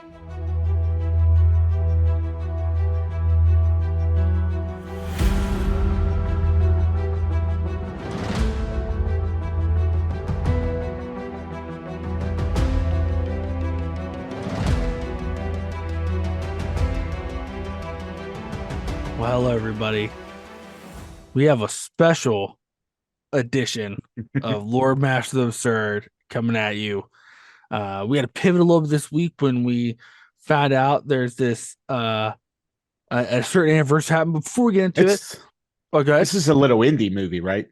Well, hello, everybody. We have a special edition of Loremasters of Absurd coming at you. We had to pivot a little bit this week when we found out there's this a certain anniversary happened. Before we get into it, okay, This is a little indie movie, right?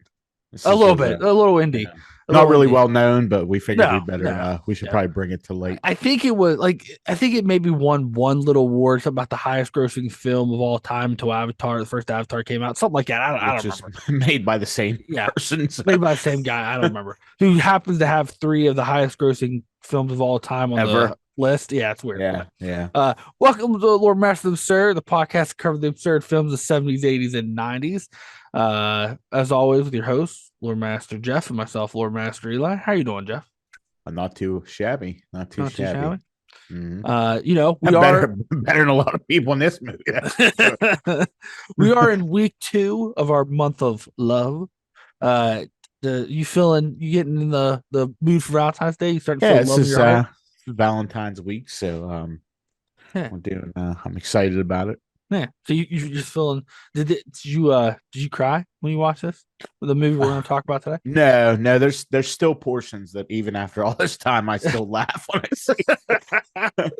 This a is little bit, a little indie, yeah. a Not little really indie. well known, but we figured No, no, we should yeah. probably bring it to light. I think it was I think it maybe won one little award, something about the highest grossing film of all time until Avatar, the first Avatar came out, something like that. I don't Which is remember. made by the same Yeah, person. So. made by the same guy. I don't remember. Who happens to have three of the highest grossing films of all time on Ever. the list. Yeah, it's weird. Yeah, yeah. Welcome to Lord Master of Absurd, the podcast that covers the absurd films of the 70s, 80s, and 90s. As always, with your host, Lord Master Jeff, and myself, Lord Master Eli. How you doing, Jeff? Not too shabby. Not too shabby. Mm-hmm. We are better than a lot of people in this movie. We are in week 2 of our month of love. You getting in the mood for Valentine's Day? You starting to feel love in your heart? Valentine's week, so yeah. I'm excited about it. Yeah. So you're just feeling. Did you cry when you watched this? The movie we're going to talk about today? No. There's still portions that even after all this time, I still laugh when I see it.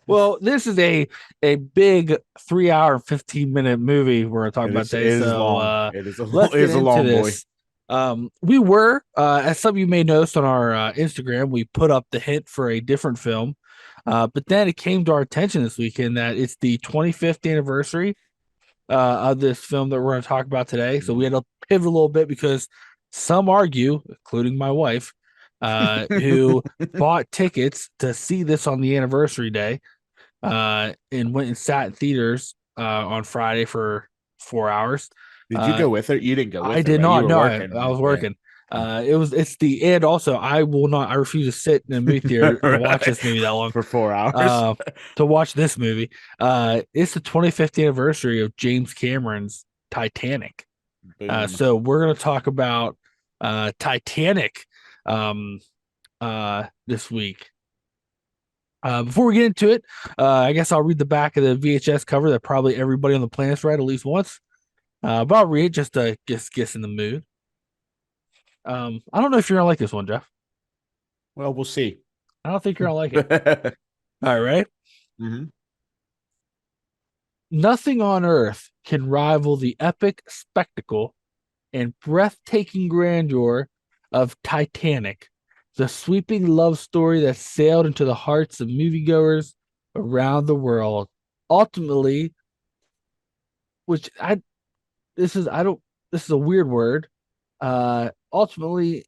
Well, this is a big 3-hour, 15-minute movie we're going to talk about today. It is long. It is a long boy. We were, as some of you may notice on our Instagram, we put up the hint for a different film. But then it came to our attention this weekend that it's the 25th anniversary of this film that we're going to talk about today. So we had to pivot a little bit because some argue, including my wife, who bought tickets to see this on the anniversary day and went and sat in theaters on Friday for 4 hours. Did you go with her? You didn't go with her. I did not. No, I was working. I refuse to sit in a movie theater and watch this movie that long for 4 hours to watch this movie. It's the 25th anniversary of James Cameron's Titanic. So we're going to talk about Titanic this week. Before we get into it, I guess I'll read the back of the VHS cover that probably everybody on the planet's read at least once. But I'll read just to get in the mood. I don't know if you're gonna like this one, Jeff. Well, we'll see. I don't think you're gonna like it. All right. Mm-hmm. Nothing on earth can rival the epic spectacle and breathtaking grandeur of Titanic, the sweeping love story that sailed into the hearts of moviegoers around the world. Ultimately, this is a weird word. Ultimately,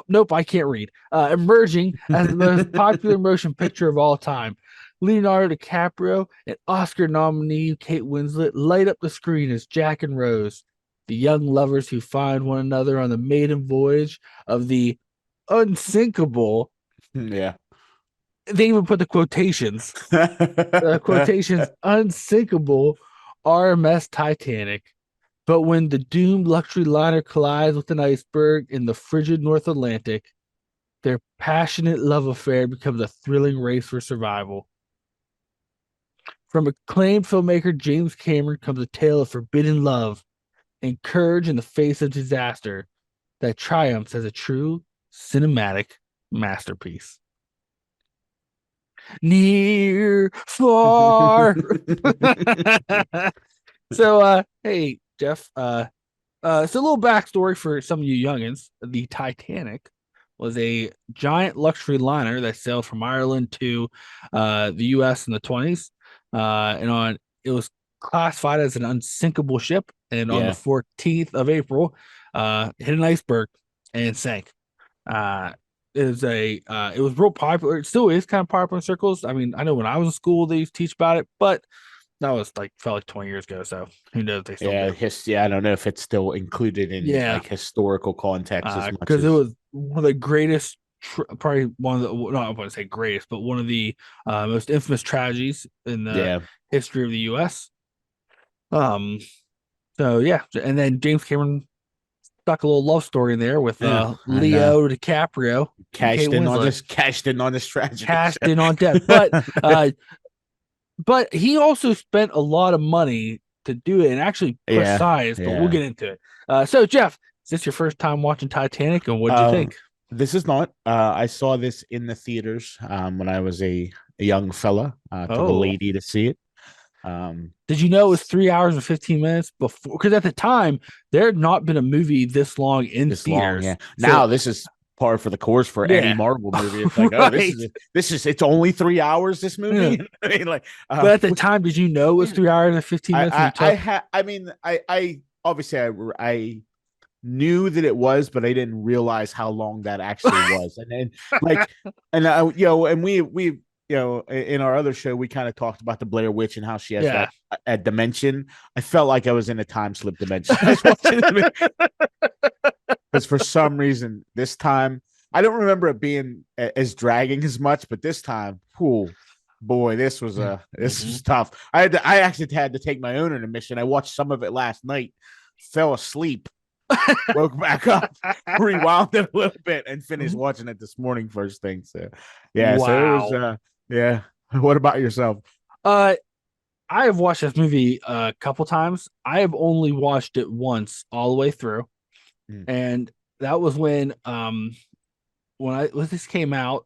nope, I can't read. Emerging as the most popular motion picture of all time. Leonardo DiCaprio and Oscar nominee Kate Winslet light up the screen as Jack and Rose, the young lovers who find one another on the maiden voyage of the unsinkable. Yeah. They even put the quotations. Unsinkable RMS Titanic. But when the doomed luxury liner collides with an iceberg in the frigid North Atlantic, their passionate love affair becomes a thrilling race for survival. From acclaimed filmmaker James Cameron comes a tale of forbidden love and courage in the face of disaster that triumphs as a true cinematic masterpiece. Near, far. So, hey, Jeff, it's a little backstory for some of you youngins. The Titanic was a giant luxury liner that sailed from Ireland to the U.S. in the 20s. It was classified as an unsinkable ship, and on the 14th of April, hit an iceberg and sank. It was real popular. It still is kind of popular in circles. I mean, I know when I was in school, they used to teach about it, but that was felt like 20 years ago. So who knows? They still do. I don't know if it's still included in like historical context as much because it was one of the greatest probably one of the, not I want to say greatest, but one of the most infamous tragedies in the Yeah. history of the U.S. Um, so yeah, and then James Cameron stuck a little love story in there with Yeah. And Leo DiCaprio and Kate Winslet cashed in on this tragedy. cashed So. in on death, but he also spent a lot of money to do it and actually push Yeah. science. But we'll Yeah. get into it. So Jeff, is this your first time watching Titanic, and what'd you Um, think? this is not. I saw this in the theaters when I was a young fella. Took a Oh, lady to see it. Um, did you know it was 3 hours and 15 minutes before? Because at the time there had not been a movie this long in this long, theaters. yeah. So Now this is par for the course for any yeah, Marvel movie. It's like, oh, right. this is it's only 3 hours. This Yeah. movie, I mean, like, But at the which time, did you know it was yeah, 3 hours and 15 minutes when you took? I mean, I obviously I knew that it was, but I didn't realize how long that actually was. And then like, and and we in our other show we kind of talked about the Blair Witch and how she has Yeah. that a dimension. I felt like I was in a time slip dimension. I was watching because for some reason this time I don't remember it being as dragging as much, but this time, oh boy, this Mhm. was tough. I actually had to take my own intermission. I watched some of it last night, fell asleep, woke back up, rewound it a little bit, and finished watching it this morning first thing. So yeah, so it was Wow. yeah. What about yourself? Uh, I have watched this movie a couple times. I have only watched it once all the way through, Mm. and that was when this came out.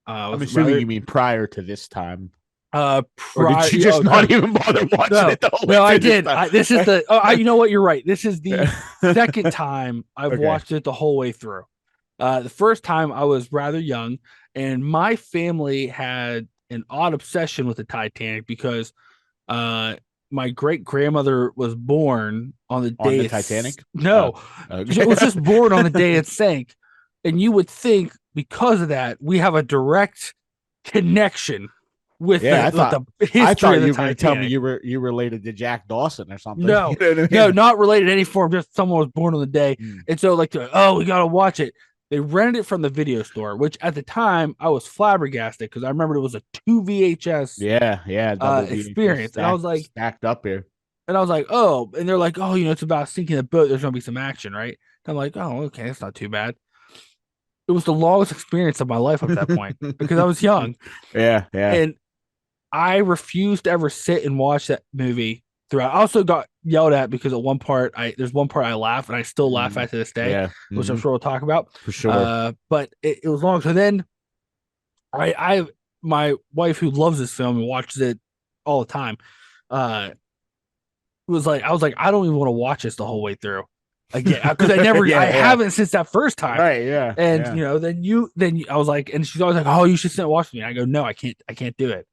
I'm Was assuming rather you mean prior to this time, or did prior. you just Oh no, not even bother watching no, it the whole way no, I through this did. time? This is the. Oh, you know what? You're right. This is the second time I've Okay. watched it the whole way through. The first time I was rather young, and my family had an odd obsession with the Titanic because uh, my great grandmother was born on the On day the it's Titanic? no, it Okay. was just born on the day it sank, and you would think because of that we have a direct connection with Yeah, the I history thought of the you were going to tell me Titanic. you related to Jack Dawson or something. You No, know what I no, mean? not related to any form. Just someone was born on the day, Mm. and so like, oh, we gotta watch it. They rented it from the video store, which at the time I was flabbergasted because I remember it was a two VHS Yeah, yeah, double VHS experience, and I was like, stacked up here. oh, and they're like, oh, it's about sinking a boat. There's gonna be some action, right? And I'm like, oh, okay, it's not too bad. It was the longest experience of my life up that point because I was young, Yeah, yeah. and I refused to ever sit and watch that movie throughout. I also got yelled at because at one part, there's one part I laugh and I still laugh Mm, at to this day, yeah, which I'm sure we'll talk about. for sure. But it was long. So then I my wife who loves this film and watches it all the time, uh, I was like, I don't even want to watch this the whole way through again because I Yeah, yeah. haven't since that first time. Right, yeah, And yeah. I was like, and she's always like, oh, you should sit and watch me. I go, no, I can't do it.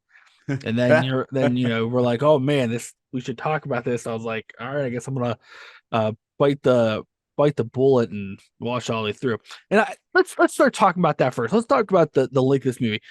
And then we're like, oh man, we should talk about this. I was like, all right, I guess I'm gonna uh bite the bullet and watch all the way through. And let's start talking about that first. Let's talk about the link of this movie.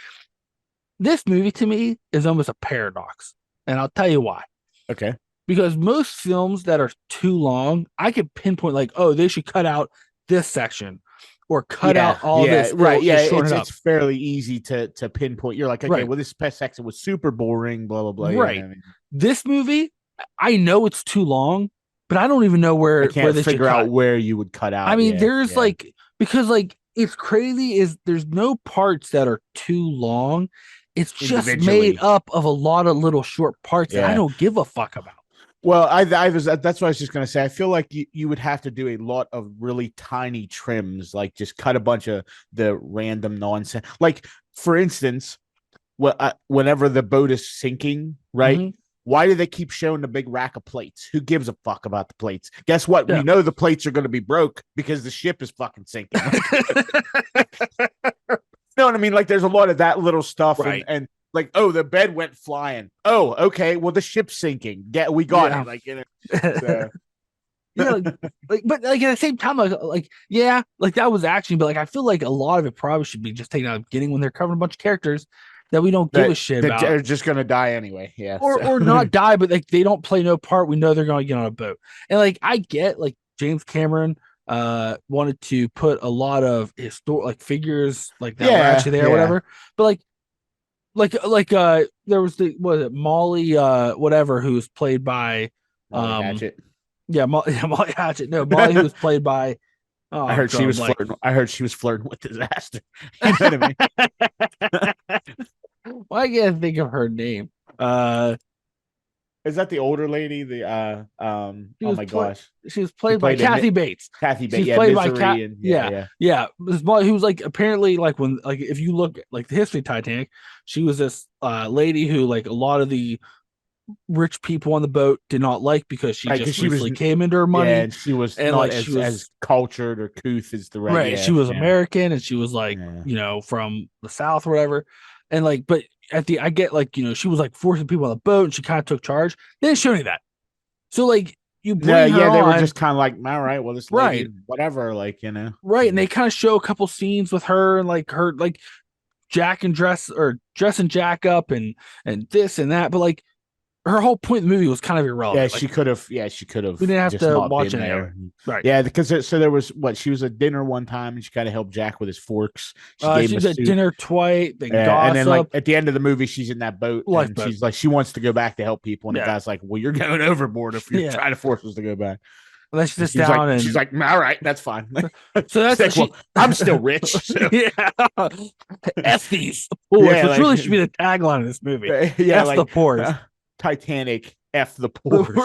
This movie to me is almost a paradox, and I'll tell you why. Okay. Because most films that are too long, I could pinpoint like, oh, they should cut out this section or cut Yeah, out all yeah, this. right. Yeah, Just shorten it up. it's fairly easy to pinpoint. You're like, okay, Right. well, this past section was super boring, blah blah blah. You know what Right. I mean? This movie, I know it's too long, but I don't even know I where can't they should figure out cut. where you would cut I out. mean, Yeah, there's yeah, like because like it's crazy is there's no parts that are too long. It's just made individually. up of a lot of little short parts that I Yeah. don't give a fuck about. Well, I was that's what I was just gonna say. I feel like you would have to do a lot of really tiny trims, like just cut a bunch of the random nonsense. Like for instance, whenever the boat is sinking, right? Mhm. Why do they keep showing the big rack of plates? Who gives a fuck about the plates? Guess what? Yeah. We know the plates are going to be broke because the ship is fucking sinking. You know what I mean? Like, there's a lot of that little stuff, Right. and like, oh, the bed went flying. Oh, okay. Well, the ship's sinking. We got Yeah. it. Like, so. Yeah, but like at the same time, yeah, like that was action, but like I feel like a lot of it probably should be just taken out of the beginning when they're covering a bunch of characters that we don't give a shit that about, they're just gonna die anyway. Yeah, or not die, but like they don't play no part. We know they're gonna get on a boat, and like I get like James Cameron wanted to put a lot of like figures like that were Yeah, actually there or yeah. whatever. But there was the was it Molly whatever who was played by Molly um Hatchet. yeah, Molly Hatchet. No, Molly who was played by oh I I'm heard she drawing a was blank. flirting. I heard she was flirting with disaster. You know what I mean? Why can't I think of her name? Uh Is that the older lady? she Oh was my play gosh. she was She played by played in Kathy Bates. Kathy Bates. She's Yeah, played by Cat. Misery and yeah, Yeah, yeah. yeah. This boy who was like apparently like when like if you look at like the history of Titanic, she was this lady who like a lot of the rich people on the boat did not like because she Right, because just she was recently came into her yeah, money and she was and not like she as was cultured or couth as the right. right. She Yeah, was yeah, American and she was like yeah. from the South or whatever, and like but at the I get like she was like forcing people on the boat and she kind of took charge. They didn't show any of that. So like you No, bring her yeah, they were on, just kind of like, all right, well, this lady, right, whatever, like, you know. right, and Yeah. they kind of show a couple scenes with her and like her like Jack and dressing Jack up and this and that, but like her whole point of the movie was kind of Yeah, irrelevant. Like she could have. Yeah, she could have we didn't have just to not watch been any of it. there. Right. Yeah, because so there was what she was at dinner one time and she kind of helped Jack with his forks. She gave him a She's at soup. dinner twice, then Yeah, and then like gossip, at the end of the movie, she's in that boat and lifeboat. she's like, she wants to go back to help people, and the Yeah. guy's like, "Well, you're going overboard if you're Yeah. trying to force us to go back." And then she And sits down she's and like, "All right, that's fine." so She's that's like, she "Well, I'm still rich, so yeah. F these poors, yeah, which like really should be the tagline of this movie. yeah, F the like poors. Titanic, f the poors."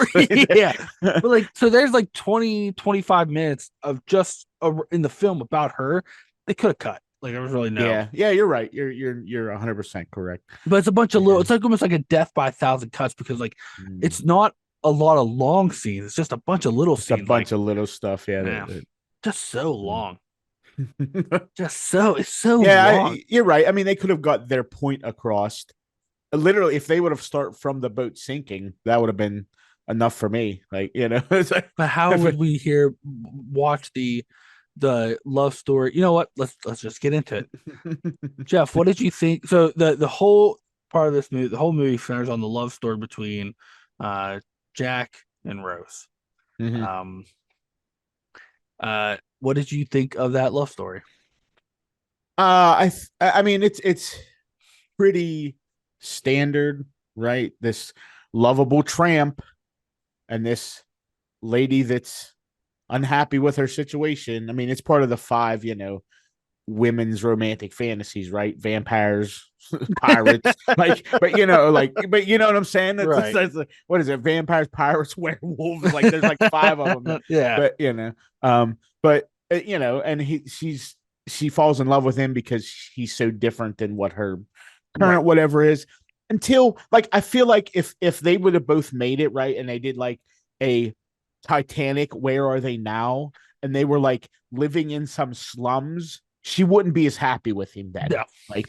Yeah. But like so there's like 20-25 minutes of just in the film about her. They could have cut. Like there was really no. Yeah, yeah, you're right. You're 100% correct. But it's a bunch of little Yeah. it's like almost like a death by a thousand cuts because like Mm. it's not a lot of long scenes. It's just a bunch of little Just a scenes. Like, bunch of little stuff. Yeah. man, just so Mm. long. Just so it's so Yeah, long. you're right. I mean, they could have got their point across. Literally, if they would have started from the boat sinking, that would have been enough for me. Like, you know, it's like, But how would we hear watch the love story? You know what? Let's just get into it. Jeff, what did you think? So the whole part of this movie, the whole movie centers on the love story between Jack and Rose. Mhm. Um what did you think of that love story? I mean, it's pretty standard, right? This lovable tramp and this lady that's unhappy with her situation. I mean, it's part of the five, women's romantic fantasies, right? Vampires, pirates, like, but you know what I'm saying? Right. That's like, what is it? Vampires, pirates, werewolves. Like, there's like five of them. Yeah. But and she falls in love with him because he's so different than what her current Right. whatever is. Until like, I feel like if they would have both made it right and they did like a Titanic, Where Are They Now? And they were like living in some slums, she wouldn't be as happy with him then. No. Like,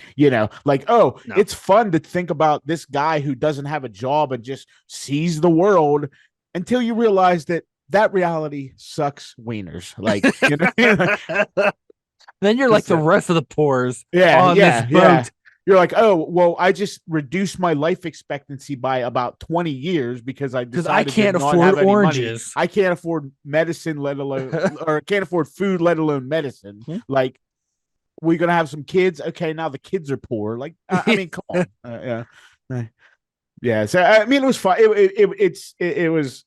like, oh, No. it's fun to think about this guy who doesn't have a job and just sees the world until you realize that reality sucks wieners. Like, Then you're like the rest of the poors yeah, on this yeah, yeah. boat. You're like, oh, well, I just reduced my life expectancy by about 20 years because I Because I decided to can't not afford have any money. oranges. I can't afford medicine, let alone, or can't afford food, let alone medicine. Hmm? Like, we're gonna have some kids. Okay, now the kids are poor. Like, I mean, come on. Yeah. So I mean, it was fun. It was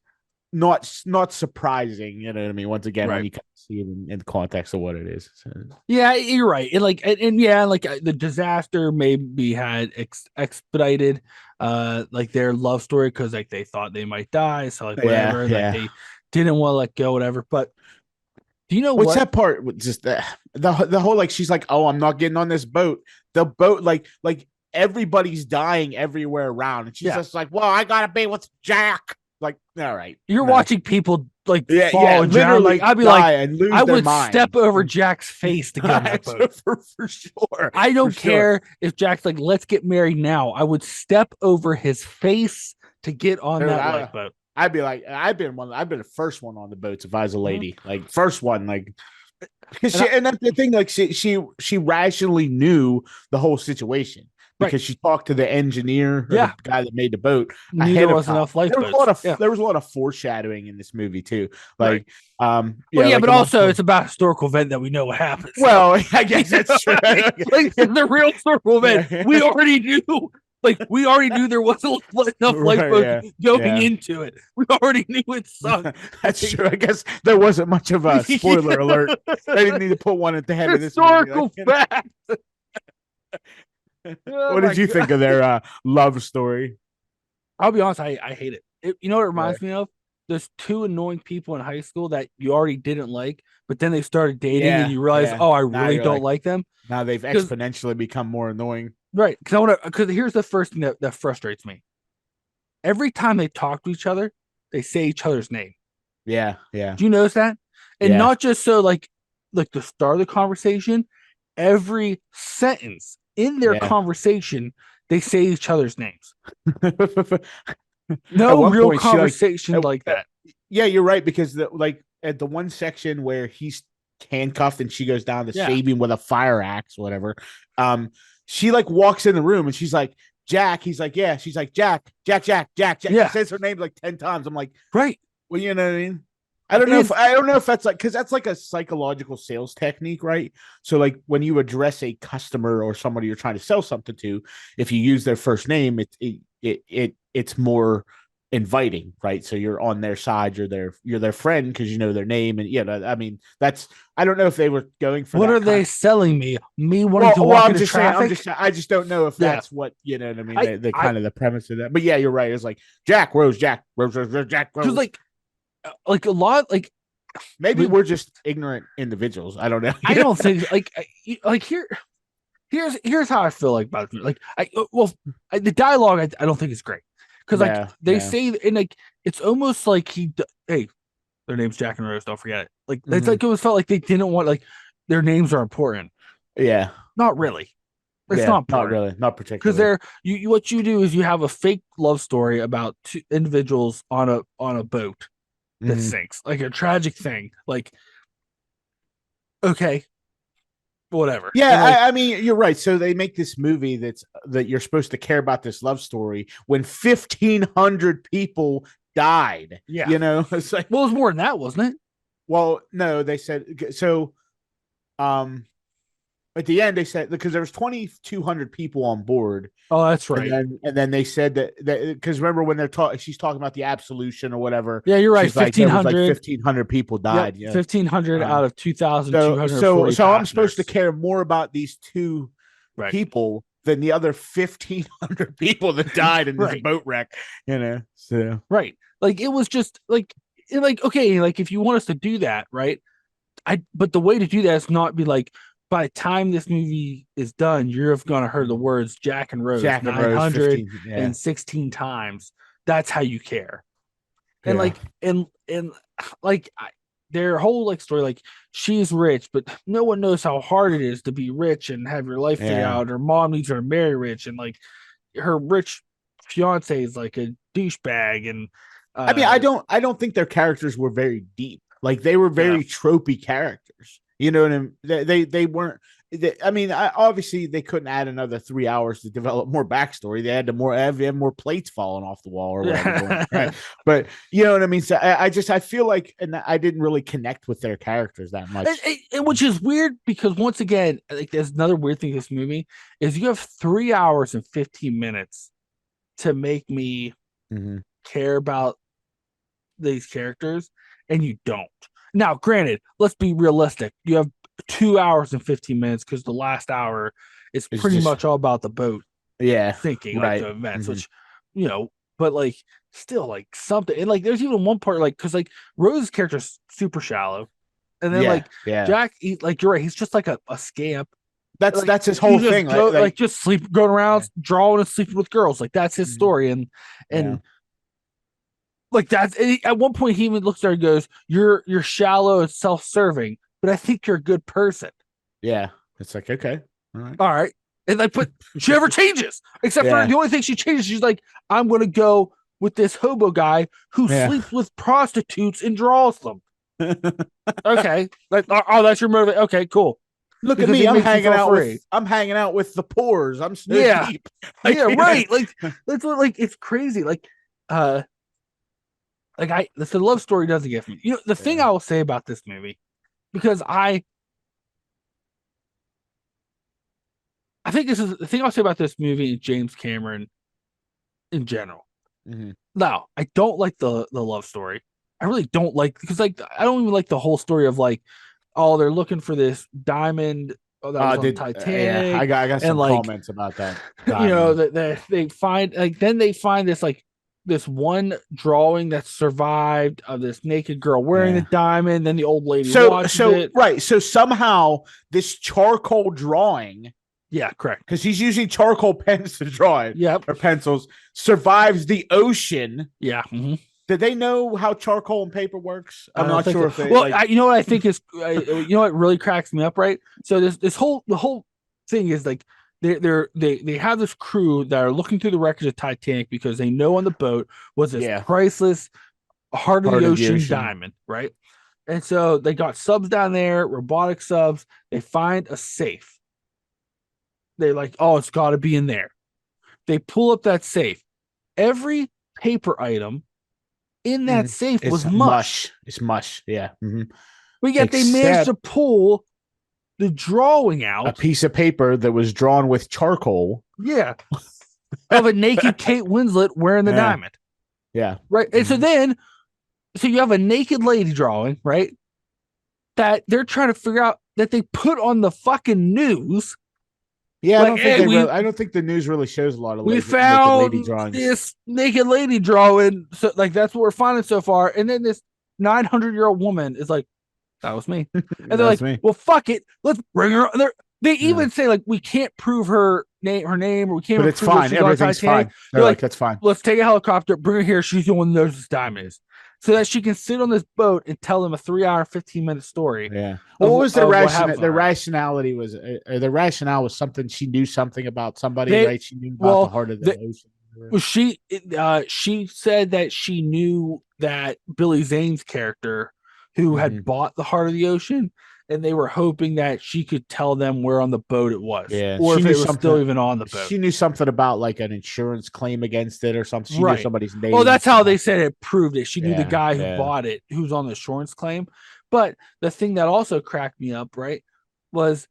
not surprising. You know what I mean? Once again, Right. when you see it in the context of what it is. So. Yeah, you're right. And yeah, like the disaster maybe had expedited like their love story because like they thought they might die, so like whatever, Yeah. like they didn't want to let go, whatever. But do you know What's what? that part? Just the whole like she's like, oh, I'm not getting on this boat. The boat like everybody's dying everywhere around, and she's just like, well, I gotta be with Jack. Like, all right, You're watching people like fall and drown. literally Like I'd be die like, and lose I their would mind. step over Jack's face to get on that boat. for sure. I don't For care sure. if Jack's like, let's get married now. I would step over his face to get on Dude, that lifeboat. I'd be like, I've been the first one on the boats if I was a lady. Like, first one, like, and that's the thing. Like, she rationally knew the whole situation. Right. because she talked to the engineer or the Yeah. guy that made the boat Knew there ahead of wasn't time. enough lifeboats. Yeah. There was a lot of foreshadowing in this movie too. Right. Like Well, yeah, yeah, like but at one also point. it's about a historical event that we know what happens. So, Well, I you guess know that's true. what I mean? Like the real historical event, Yeah. we already knew. Like we already knew there wasn't enough Right, lifeboats yeah. going Yeah. into it. We already knew it sunk. That's Like, true. I guess there wasn't much of a spoiler alert. They didn't need to put one at the head of this movie. Like, historical fact. Oh what my did you think god! of their love story? I'll be honest, I hate it. You know what it Yeah. reminds me of? There's two annoying people in high school that you already didn't like, but then they started dating and Yeah. you realize, Yeah. oh, I Now really you're don't like, like them. now they've Because exponentially become more annoying. right, because here's the first thing that frustrates me. Every time they talk to each other, they say each other's name. Yeah. Yeah. Do you notice that? And Yeah. not just so like the start of the conversation, every sentence in their Yeah. conversation, they say each other's names. At No one real point, she like, conversation like that. yeah, you're right because like at the one section where he's handcuffed and she goes down to Yeah. save him with a fire axe, whatever. Um, she like walks in the room and she's like, Jack. He's like, yeah. She's like, Jack, Jack, Jack, Jack, Jack. She Yeah. says her name like 10 times. I'm like, Right. well, you know what I mean? It's I don't know if that's like because that's like a psychological sales technique, right? So like when you address a customer or somebody you're trying to sell something to, if you use their first name, it's more inviting, right? So you're on their side, you're their friend because you know their name, and yeah, I mean that's I don't know if they were going for what that are kind they of. selling me? Me wanting to walk I'm into just saying, traffic? I just don't know if Yeah. that's what you know what I mean. I They I kind of the premise of that, but yeah, you're right. It's like Jack Rose, Jack Rose, Rose, Rose Jack because Rose. like a lot Maybe like we're just ignorant individuals. I don't know. I don't think like here's how I feel like about it. Like the dialogue I don't think is great because like Yeah, they yeah. say and like it's almost like hey, their name's Jack and Rose, don't forget it. Like it's Mm-hmm. like it was felt like they didn't want like their names are important. Yeah. Not really. It's Yeah. not Not important really. Not because particularly. they're what you do is you have a fake love story about two individuals on a boat that Mm-hmm. sinks, like a tragic thing. Like okay, whatever, Yeah, and like I mean, you're right. So they make this movie that you're supposed to care about this love story when 1,500 people died. yeah, You know, it's like, well, it was more than that, wasn't it? well, no, they said so. Um, at the end, they said because there was 2,200 people on board, Oh, that's right. and then they said that because remember when they're talking, she's talking about the absolution or whatever. Yeah, you're right. She's like Fifteen there was like hundred. 1,500 people Yep, died. Yeah. 1,500 out Um, of 2,240 so I'm supposed to passengers. care more about these two Right, people than the other 1,500 people that died in this right, boat wreck. You know. So right. Like it was just like okay, like if you want us to do that, right? But the way to do that is not be like by the time this movie is done, you're gonna heard the words Jack and Rose Jack and Rose 15. Yeah. 916 times. That's how you care. And Yeah. like and like their whole like story, like she's rich, but no one knows how hard it is to be rich and have your life figured Yeah. out. Her mom needs her to marry rich, and like her rich fiance is like a douchebag, and I mean, uh I don't think their characters were very deep. Like they were yeah, very tropey characters. You know what I mean? They weren't. I mean, obviously they couldn't add another 3 hours to develop more backstory. They had to have more plates falling off the wall or whatever. Going on, right? But you know what I mean. So I feel like, and I didn't really connect with their characters that much. which is weird because once again, like there's another weird thing in this movie is you have 3 hours and 15 minutes to make me Mm-hmm. care about these characters, and you don't. Now, granted, let's be realistic. You have 2 hours and 15 minutes because the last hour is It's pretty just much all about the boat yeah, sinking, like right. the events, Mm-hmm. which but like still like something. And like there's even one part like because like Rose's character's super shallow, and then Yeah, like yeah. Jack, like you're right, he's just like a scamp. Like That's his he whole just thing. go like Like just sleep going yeah, around drawing and sleeping with girls. Like that's his mm-hmm. story, Yeah, and like that's at one point he even looks there and goes, "You're shallow and self-serving, but I think you're a good person." yeah. It's like okay, all right. All right, and like, but she never changes except for Yeah, the only thing she changes. She's like, "I'm gonna go with this hobo guy who yeah. sleeps with prostitutes and draws them." Okay, like oh, that's your motive. Okay, cool. Look at because me. it makes you feel free. I'm hanging out with the pores. I'm so Yeah, deep. yeah, right. Like that's what like it's crazy. The love story doesn't get me. The thing Yeah. I will say about this movie, because I think this is the thing I'll say about this movie and James Cameron in general. Mm-hmm. Now, I don't like the love story. I really don't like because like I don't even like the whole story of like, oh, they're looking for this diamond that was on Did Yeah, Titanic, I got and some like comments about that diamond. that they find like then they find this like this one drawing that survived of this naked girl wearing the Yeah. diamond. Then the old lady watches it. Right. So somehow this charcoal drawing, Yeah, correct. because he's using charcoal pens to draw it, Yep. or pencils, survives the ocean. Yeah. Mm-hmm. Did they know how charcoal and paper works? I I'm don't not think sure so. if they Well, like. you know what I think is, you know what really cracks me up, right? So the whole thing is like they have this crew that are looking through the records of Titanic because they know on the boat was this Yeah, priceless heart of the part of the ocean ocean. diamond, right? And so they got subs down there, robotic subs. They find a safe. They're like, oh, it's got to be in there. They pull up that safe. Every paper item in that safe It's was mush. It's mush. Yeah. But yet they managed to pull the drawing out. A piece of paper that was drawn with charcoal. Yeah. Of a naked Kate Winslet wearing the diamond. Yeah. Right. And so you have a naked lady drawing, right? That they're trying to figure out that they put on the fucking news. Yeah, like, I don't think the news really shows a lot of we found naked lady drawings. This naked lady drawing. So like that's what we're finding so far. And then this 900-year-old woman is like, that was me. And they're like, well, fuck it. Let's bring her. They even say like, we can't prove her name, or we can't. But it's fine. Everything's fine. They're like, that's fine. Let's take a helicopter, bring her here. She's the one that knows this diamond is, so that she can sit on this boat and tell them a 3-hour, 15-minute story. Yeah. What was the rationale? The rationality was, the rationale was something. She knew something about somebody, right? She knew about the heart of the ocean. Well, she said that she knew that Billy Zane's character, who had bought the heart of the ocean, and they were hoping that she could tell them where on the boat it was, or if it was still even on the boat. She knew something about like an insurance claim against it or something. She knew somebody's name. Well, that's how they said it proved it. She knew the guy who bought it, who's on the insurance claim. But the thing that also cracked me up, right, was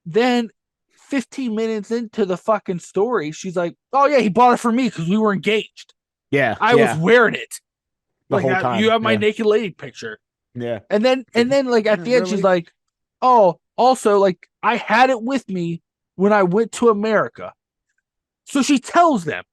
then 15 minutes into the fucking story, she's like, "Oh yeah, he bought it for me because we were engaged. Yeah, I was wearing it the whole time. You have my naked lady picture." Yeah. And then like at the end, she's like, oh, also like I had it with me when I went to America. So she tells them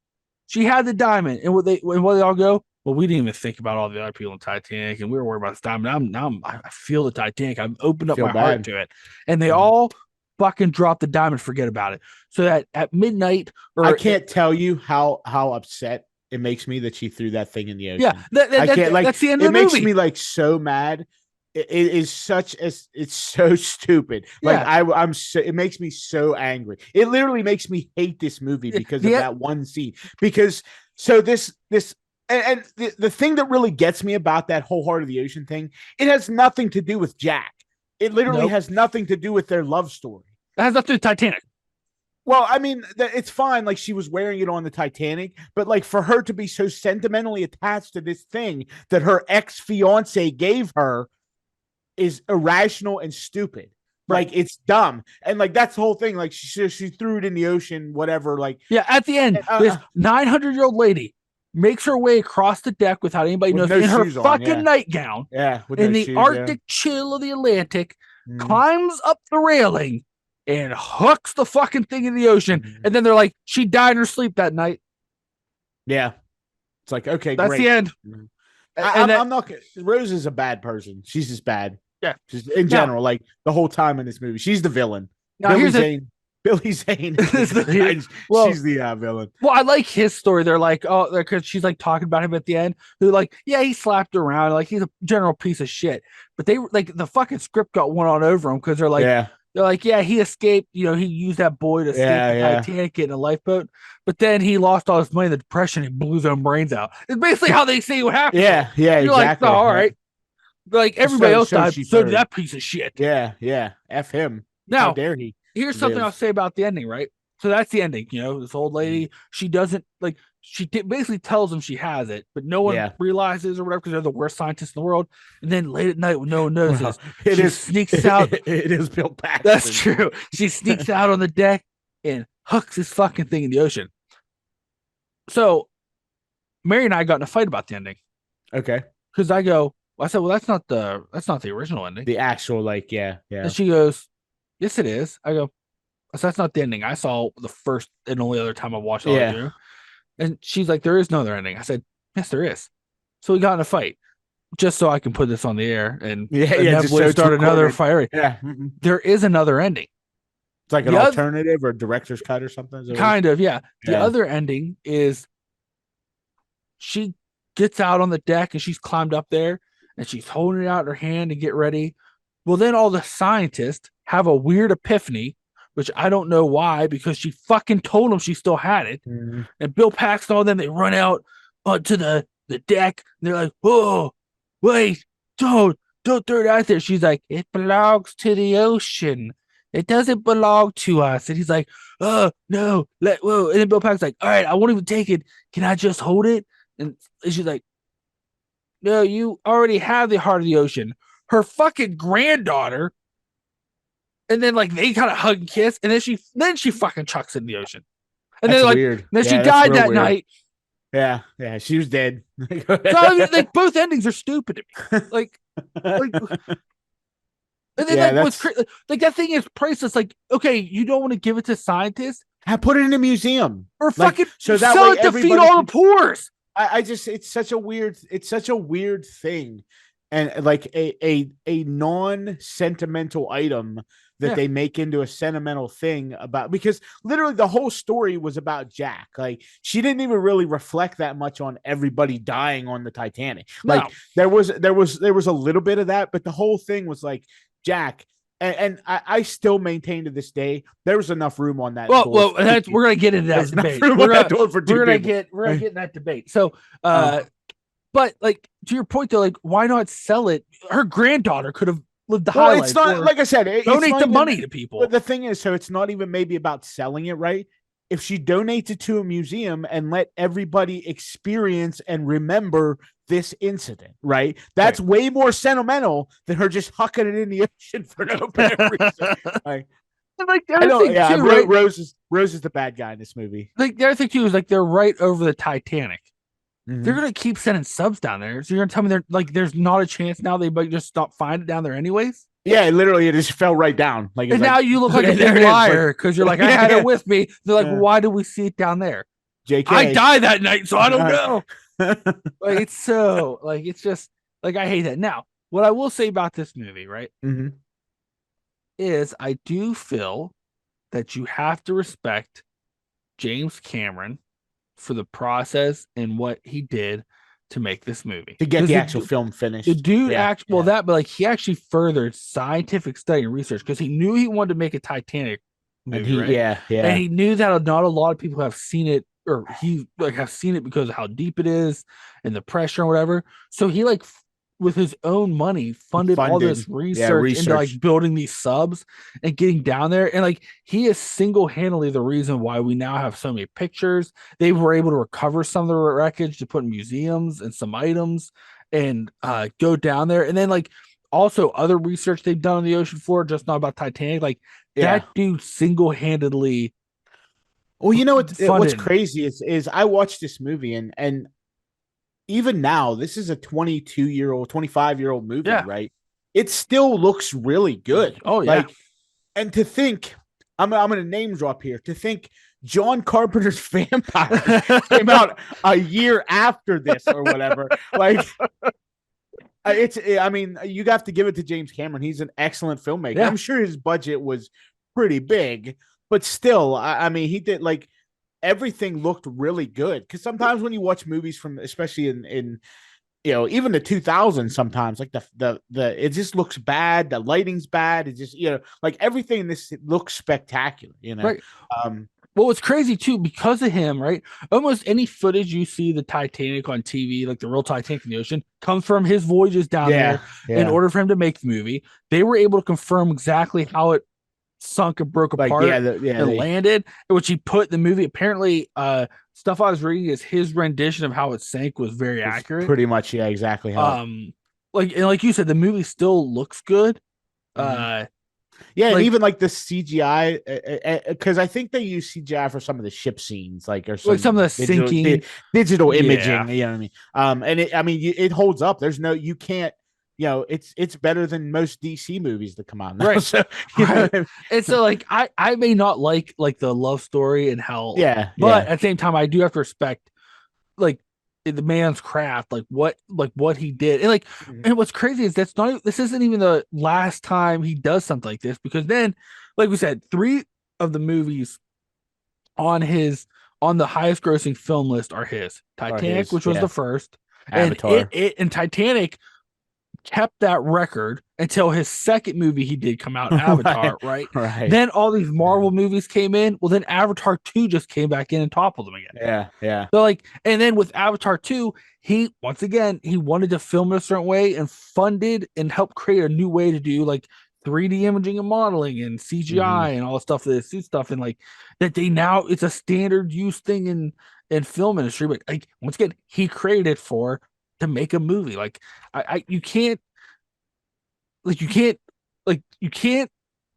she had the diamond, and what they all go, well, we didn't even think about all the other people in Titanic, and we were worried about this diamond. I feel the Titanic. I've opened up my heart to it. And they all fucking drop the diamond, forget about it. So that at midnight, I can't tell you how upset it makes me that she threw that thing in the ocean. Yeah, I can't, like, that's the end of the movie. It makes me like so mad. It's so stupid. Like I'm so, it makes me so angry. It literally makes me hate this movie because of that one scene. Because so this and the thing that really gets me about that whole heart of the ocean thing, it has nothing to do with Jack. It literally has nothing to do with their love story. It has nothing to do with Titanic. Well, I mean, it's fine. Like she was wearing it on the Titanic, but like for her to be so sentimentally attached to this thing that her ex-fiance gave her is irrational and stupid. Right. Like it's dumb. And like that's the whole thing. Like she threw it in the ocean, whatever. Like at the end, this 900-year-old lady makes her way across the deck without anybody knowing in her fucking nightgown. Yeah. In the Arctic chill of the Atlantic, climbs up the railing and hooks the fucking thing in the ocean. And then they're like, she died in her sleep that night. Yeah. It's like, okay, that's great. The end. I'm not. Rose is a bad person. She's just bad. Yeah. Just in general, like the whole time in this movie, she's the villain. Now, Billy Zane. She's the villain. Well, I like his story. They're like, oh, because she's like talking about him at the end. Who like, yeah, he slapped her around. Like he's a general piece of shit. But they like the fucking script got one on over him because they're like, they're like, yeah, he escaped. You know, he used that boy to escape the Titanic, get in a lifeboat. But then he lost all his money in the depression and blew his own brains out. It's basically how they say what happened. Yeah, You're exactly. Like, oh, all right. Like everybody else died, so did that piece of shit. Yeah. F him. How Now, dare he here's something I'll live? say about the ending, right? So that's the ending. This old lady, she doesn't like, basically tells him she has it, but no one Yeah. realizes or whatever because they're the worst scientists in the world. And then late at night, when no one Well, notices, it she is. sneaks out. It is Bill That's Paxton. true. She sneaks out on the deck and hooks this fucking thing in the ocean. So Mary and I got in a fight about the ending Okay. because I said, well, that's not the original ending. The actual, like, And yeah. she goes, yes, it is. I said, that's not the ending. I saw the first and only other time I watched all the way Yeah. through. And she's like, there is no other ending. I said, yes, there is. So we got in a fight just so I can put this on the air and Yeah. Just inevitably so it's start another recorded. fire. Yeah. There is another ending. It's like an The other alternative or director's cut or something. Is that what kind of, yeah. The yeah. other ending is she gets out on the deck and she's climbed up there and she's holding it out in her hand to get ready. Well, then all the scientists have a weird epiphany, which I don't know why, because she fucking told them she still had it. Mhm. And Bill Paxton, all them, they run out onto the deck. And they're like, whoa, wait, don't throw it out there. She's like, it belongs to the ocean. It doesn't belong to us. And he's like, oh, no, whoa. And then Bill Paxton's like, all right, I won't even take it. Can I just hold it? And she's like, no, you already have the heart of the ocean. Her fucking granddaughter. And then like they kind of hug and kiss, and then she fucking chucks it in the ocean. And That's then like weird. then she Yeah, that's died real that weird. night. Yeah. She was dead. So I mean, like both endings are stupid to me. Like and then Yeah, like what's that's like that thing is priceless. Like, okay, you don't want to give it to scientists I put it in a museum. or Like, fucking so that sell way it to feed everybody all can the poors. I just it's such a weird thing, and like a non sentimental item that Yeah. they make into a sentimental thing about, because literally the whole story was about Jack. Like, she didn't even really reflect that much on everybody dying on the Titanic. Like, No. there was a little bit of that, but the whole thing was like Jack. And I still maintain to this day there was enough room on that door Well, for two we're people. gonna get into that There's enough debate. room on that door for two people. We're gonna get in that debate. So Um, but like to your point though, like why not sell it? Her granddaughter could have lived the Well, high it's life not or like I said. It's donate not the even. money to But people. the thing is, so it's not even maybe about selling it, right? If she donates it to a museum and let everybody experience and remember this incident, right? That's Right. way more sentimental than her just hucking it in the ocean for no apparent reason. Like, And like the I other don't. thing Yeah, too, right? Rose is the bad guy in this movie. Like the other thing too is like they're right over the Titanic. They're Mm-hmm. gonna keep sending subs down there. So you're gonna tell me there's not a chance now they might just stop find it down there anyways. Yeah, literally, it just fell right down. Like, it's And like now you look like a there big it is. liar Like, because you're like, I yeah, had it yeah. with me. They're like, well, why did we see it down there? I Jk. died that night, so I don't know. Like it's so like it's just like I hate that. Now, what I will say about this movie, right, Mm-hmm. is I do feel that you have to respect James Cameron for the process and what he did to make this movie. To get Because the actual film the finished. dude Yeah, well yeah. that but like he actually furthered scientific study and research because he knew he wanted to make a Titanic And movie, he, right? yeah, And yeah. he knew that not a lot of people have seen it or he like have seen it because of how deep it is and the pressure or whatever. So he like with his own money funded all Funded, this yeah, research into research. like building these subs and getting down there. And like he is single-handedly the reason why we now have so many pictures. They were able to recover some of the wreckage to put in museums and some items and go down there. And then like also other research they've done on the ocean floor, just not about Titanic. Like Yeah. that dude single-handedly Well, you know what's funded. crazy is I watched this movie, and even now, this is a 22-year-old, 25-year-old movie, Yeah. right? It still looks really good. Oh yeah. Like, and to think, I'm gonna name drop here. To think John Carpenter's Vampires came out a year after this or whatever. Like, I mean, you have to give it to James Cameron. He's an excellent filmmaker. Yeah. I'm sure his budget was pretty big, but still, I mean, he did, like, everything looked really good. Because sometimes when you watch movies from, especially in even the 2000s, sometimes like the it just looks bad. The lighting's bad. It just like everything in this looks spectacular. Right. Um, Well, it's crazy too because of him, right? Almost any footage you see the Titanic on TV, like the real Titanic in the ocean, comes from his voyages down yeah, there in yeah. order for him to make the movie. They were able to confirm exactly how it sunk and broke Like apart and they landed, which he put in the movie. Apparently, stuff I was reading is his rendition of how it sank was very was accurate. pretty much exactly how it. Like you said, the movie still looks good. Mhm. Uh, Yeah, and like even like the CGI, because I think they use CGI for some of the ship scenes, like or like some of some the sinking, digital yeah, imaging. You know what I mean? And I mean, it holds up. There's no, you can't. It's better than most DC movies that come out now. right, So you know, right. what I mean? And so like I may not like the love story and how, Yeah, but yeah. at the same time I do have to respect like the man's craft, like what he did, and like, Mhm. and what's crazy is this isn't even the last time he does something like this, because then, like we said, three of the movies on his on the highest grossing film list are his Or Titanic, his, which was yeah, the first, and Avatar. it and Titanic kept that record until his second movie he did come out, Right, Avatar, right? right. Then all these Yeah, Marvel movies came in. Well, then Avatar 2 just came back in and toppled them again. yeah, yeah. So like, and then with Avatar 2, he once again he wanted to film it a certain way and funded and helped create a new way to do like 3D imaging and modeling and Hmm. CGI and all the stuff, the suit stuff, and like that they now it's a standard use thing in film industry. But like once again, he created it for to make a movie. Like I you can't like you can't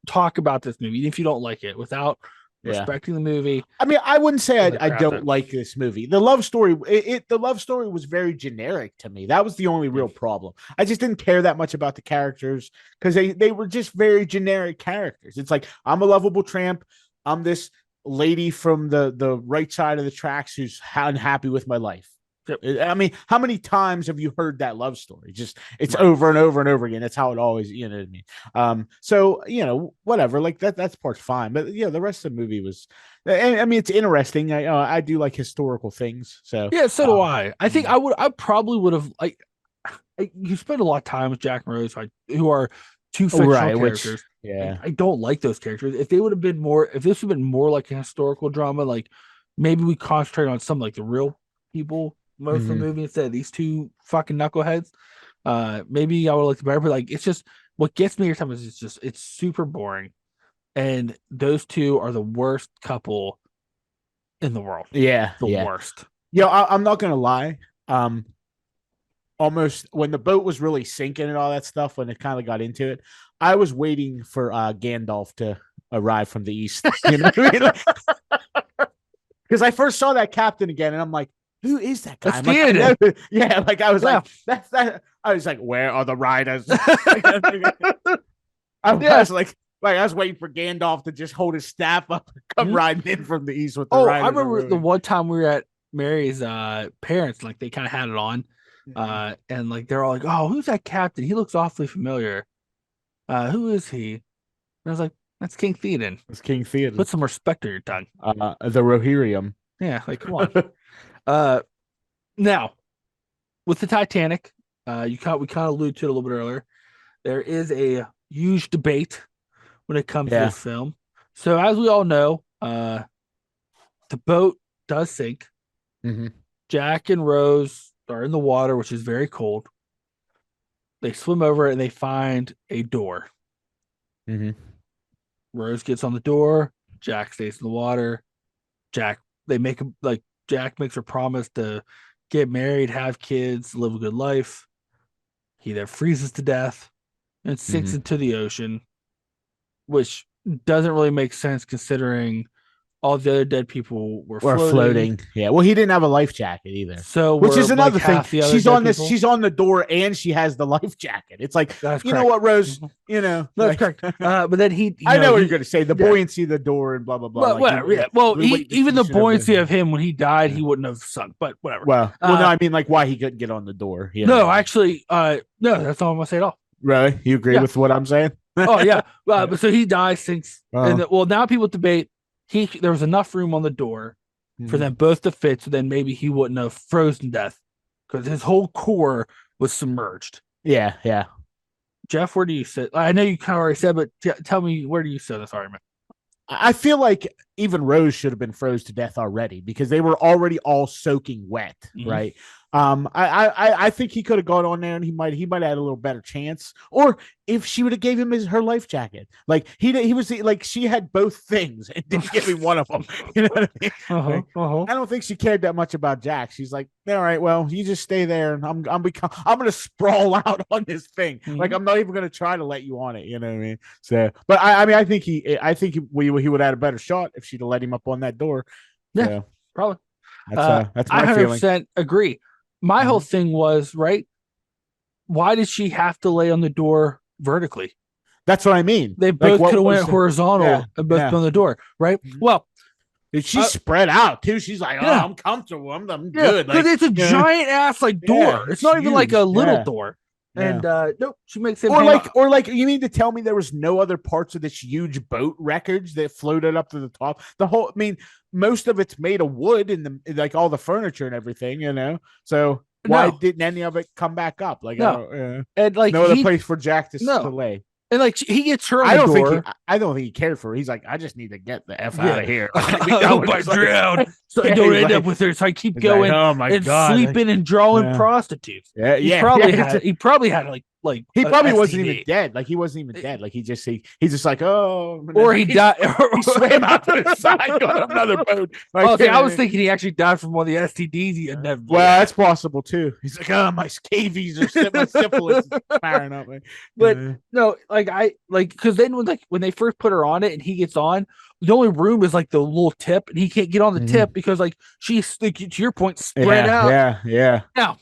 talk about this movie if you don't like it without Yeah. respecting the movie I mean, I wouldn't say and the I craft don't of like this movie. The love story, the love story was very generic to me. That was the only it. real problem. I just didn't care that much about the characters because they were just very generic characters. It's like I'm a lovable tramp. I'm this lady from the right side of the tracks who's unhappy with my life. Yep. I mean, how many times have you heard that love story? Just it's Right. over and over and over again. That's how it always, you know what I mean? So whatever, like that's part's fine. But yeah, the rest of the movie was, and I mean, it's interesting. I do like historical things. So Yeah, so do I. I think mhm. I probably would have like you spend a lot of time with Jack and Rose, like, who are two fictional Right, which characters. yeah. I don't like those characters. If they would have been more, if this would have been more like a historical drama, like maybe we concentrate on some like the real people most of the Hmm. movie instead of these two fucking knuckleheads. Maybe I would like the better, but like it's just what gets me every time is it's super boring, and those two are the worst couple in the world, Yeah, the yeah. worst. I'm not gonna lie. Um, Almost when the boat was really sinking and all that stuff, when it kind of got into it, I was waiting for Gandalf to arrive from the east. You know what I mean? Because I first saw that captain again, and I'm like, who is that guy? That's I'm like, I know. Theoden. Yeah, like I was Yeah. like, that's that. I was like, where are the riders? I Yeah. was like I was waiting for Gandalf to just hold his staff up and come Mhm. riding in from the east with the Oh, I riders remember the everywhere. one time we were at Mary's parents, like they kind of had it on. Mhm. And like they're all like, "Oh, who's that captain? He looks awfully familiar. Who is he?" And I was like, "That's King Theoden. It's King Theoden, Put some respect on your tongue." the Rohirrim. Yeah, like come on. Uh Now, with the Titanic, we kind of alluded to it a little bit earlier. There is a huge debate when it comes to Yeah. this film. So as we all know, the boat does sink. Hmm. Jack and Rose are in the water, which is very cold. They swim over it and they find a door. Hmm. Rose gets on the door. Jack stays in the water. Jack, they make him like Jack makes her promise to get married, have kids, live a good life. He then freezes to death and sinks Hmm. into the ocean, which doesn't really make sense considering all the other dead people were Or floating. floating. Yeah. Well, he didn't have a life jacket either. So Which were is like another thing. half the other dead people. She's on the door and she has the life jacket. It's like, That's you know correct. what, Rose? Mhm. Like, That's correct. But then I know what you're he, gonna say. The yeah, buoyancy of the door and blah blah blah. but Like whatever. Yeah. Well, we wait that even she the should have buoyancy been. of him when he died, Yeah. he wouldn't have sunk. But whatever. Well, no, I mean like why he couldn't get on the door. You know, No, actually, no, that's not what I'm gonna say at all. really, you agree Yeah. with what I'm saying? Oh yeah. But so he dies, sinks, and Oh, well, now people debate there was enough room on the door for mhm. them both to fit, so then maybe he wouldn't have frozen death because his whole core was submerged. Yeah, yeah. Jeff, where do you sit? I know you kind of already said, but tell me, where do you sit this argument? I feel like even Rose should have been froze to death already because they were already all soaking wet, Mhm. right? I think he could have gone on there and he might have had a little better chance. Or if she would have gave him her life jacket, like he was like she had both things and didn't give him one of them. You know what I mean? Like, I don't think she cared that much about Jack. She's like, all right, well, you just stay there, and I'm gonna sprawl out on this thing. Mm-hmm. Like I'm not even gonna try to let you on it. You know what I mean? So, but I mean, I think he would have had a better shot if she'd have let him up on that door. Yeah, So, probably. that's I my feeling. 100% agree. My whole thing was, right, why did she have to lay on the door vertically? That's what I mean. They Like, both what could have was went horizontal and both been on the door, right? Well, she's spread out too. She's like, oh, yeah, I'm comfortable. I'm yeah, good. because Like, it's a giant ass like door. It's not even like huge. a little Yeah. door. Yeah. And nope, she makes him Or hang on. like you mean to tell me there was no other parts of this huge boat wreckage that floated up to the top? The whole, I mean, most of it's made of wood and like all the furniture and everything, you know. So why No, didn't any of it come back up? Like, I no, don't, and like no other place for Jack to no, lay. and like he gets her on I the don't think door. I don't think he cared for her. He's like, I just need to get the f Yeah, out of here. I hope I drown, so I don't end up with her. So I keep going oh my and god, like, sleeping and drawing yeah. prostitutes. Yeah, He yeah, probably yeah. had. He probably had like He probably wasn't STD. even dead. Like he wasn't even dead. Like he's just like, oh, Or he died. He swam out to the side on another boat. Like, Oh, see, I was thinking he actually died from one of the STDs he had never. Well, that's possible too. He's like, oh, my scabies or my syphilis is firing up. But no, like because then when they first put her on it and he gets on, the only room is like the little tip, and he can't get on the tip because like she's, like, to your point, spread out. Yeah. Now,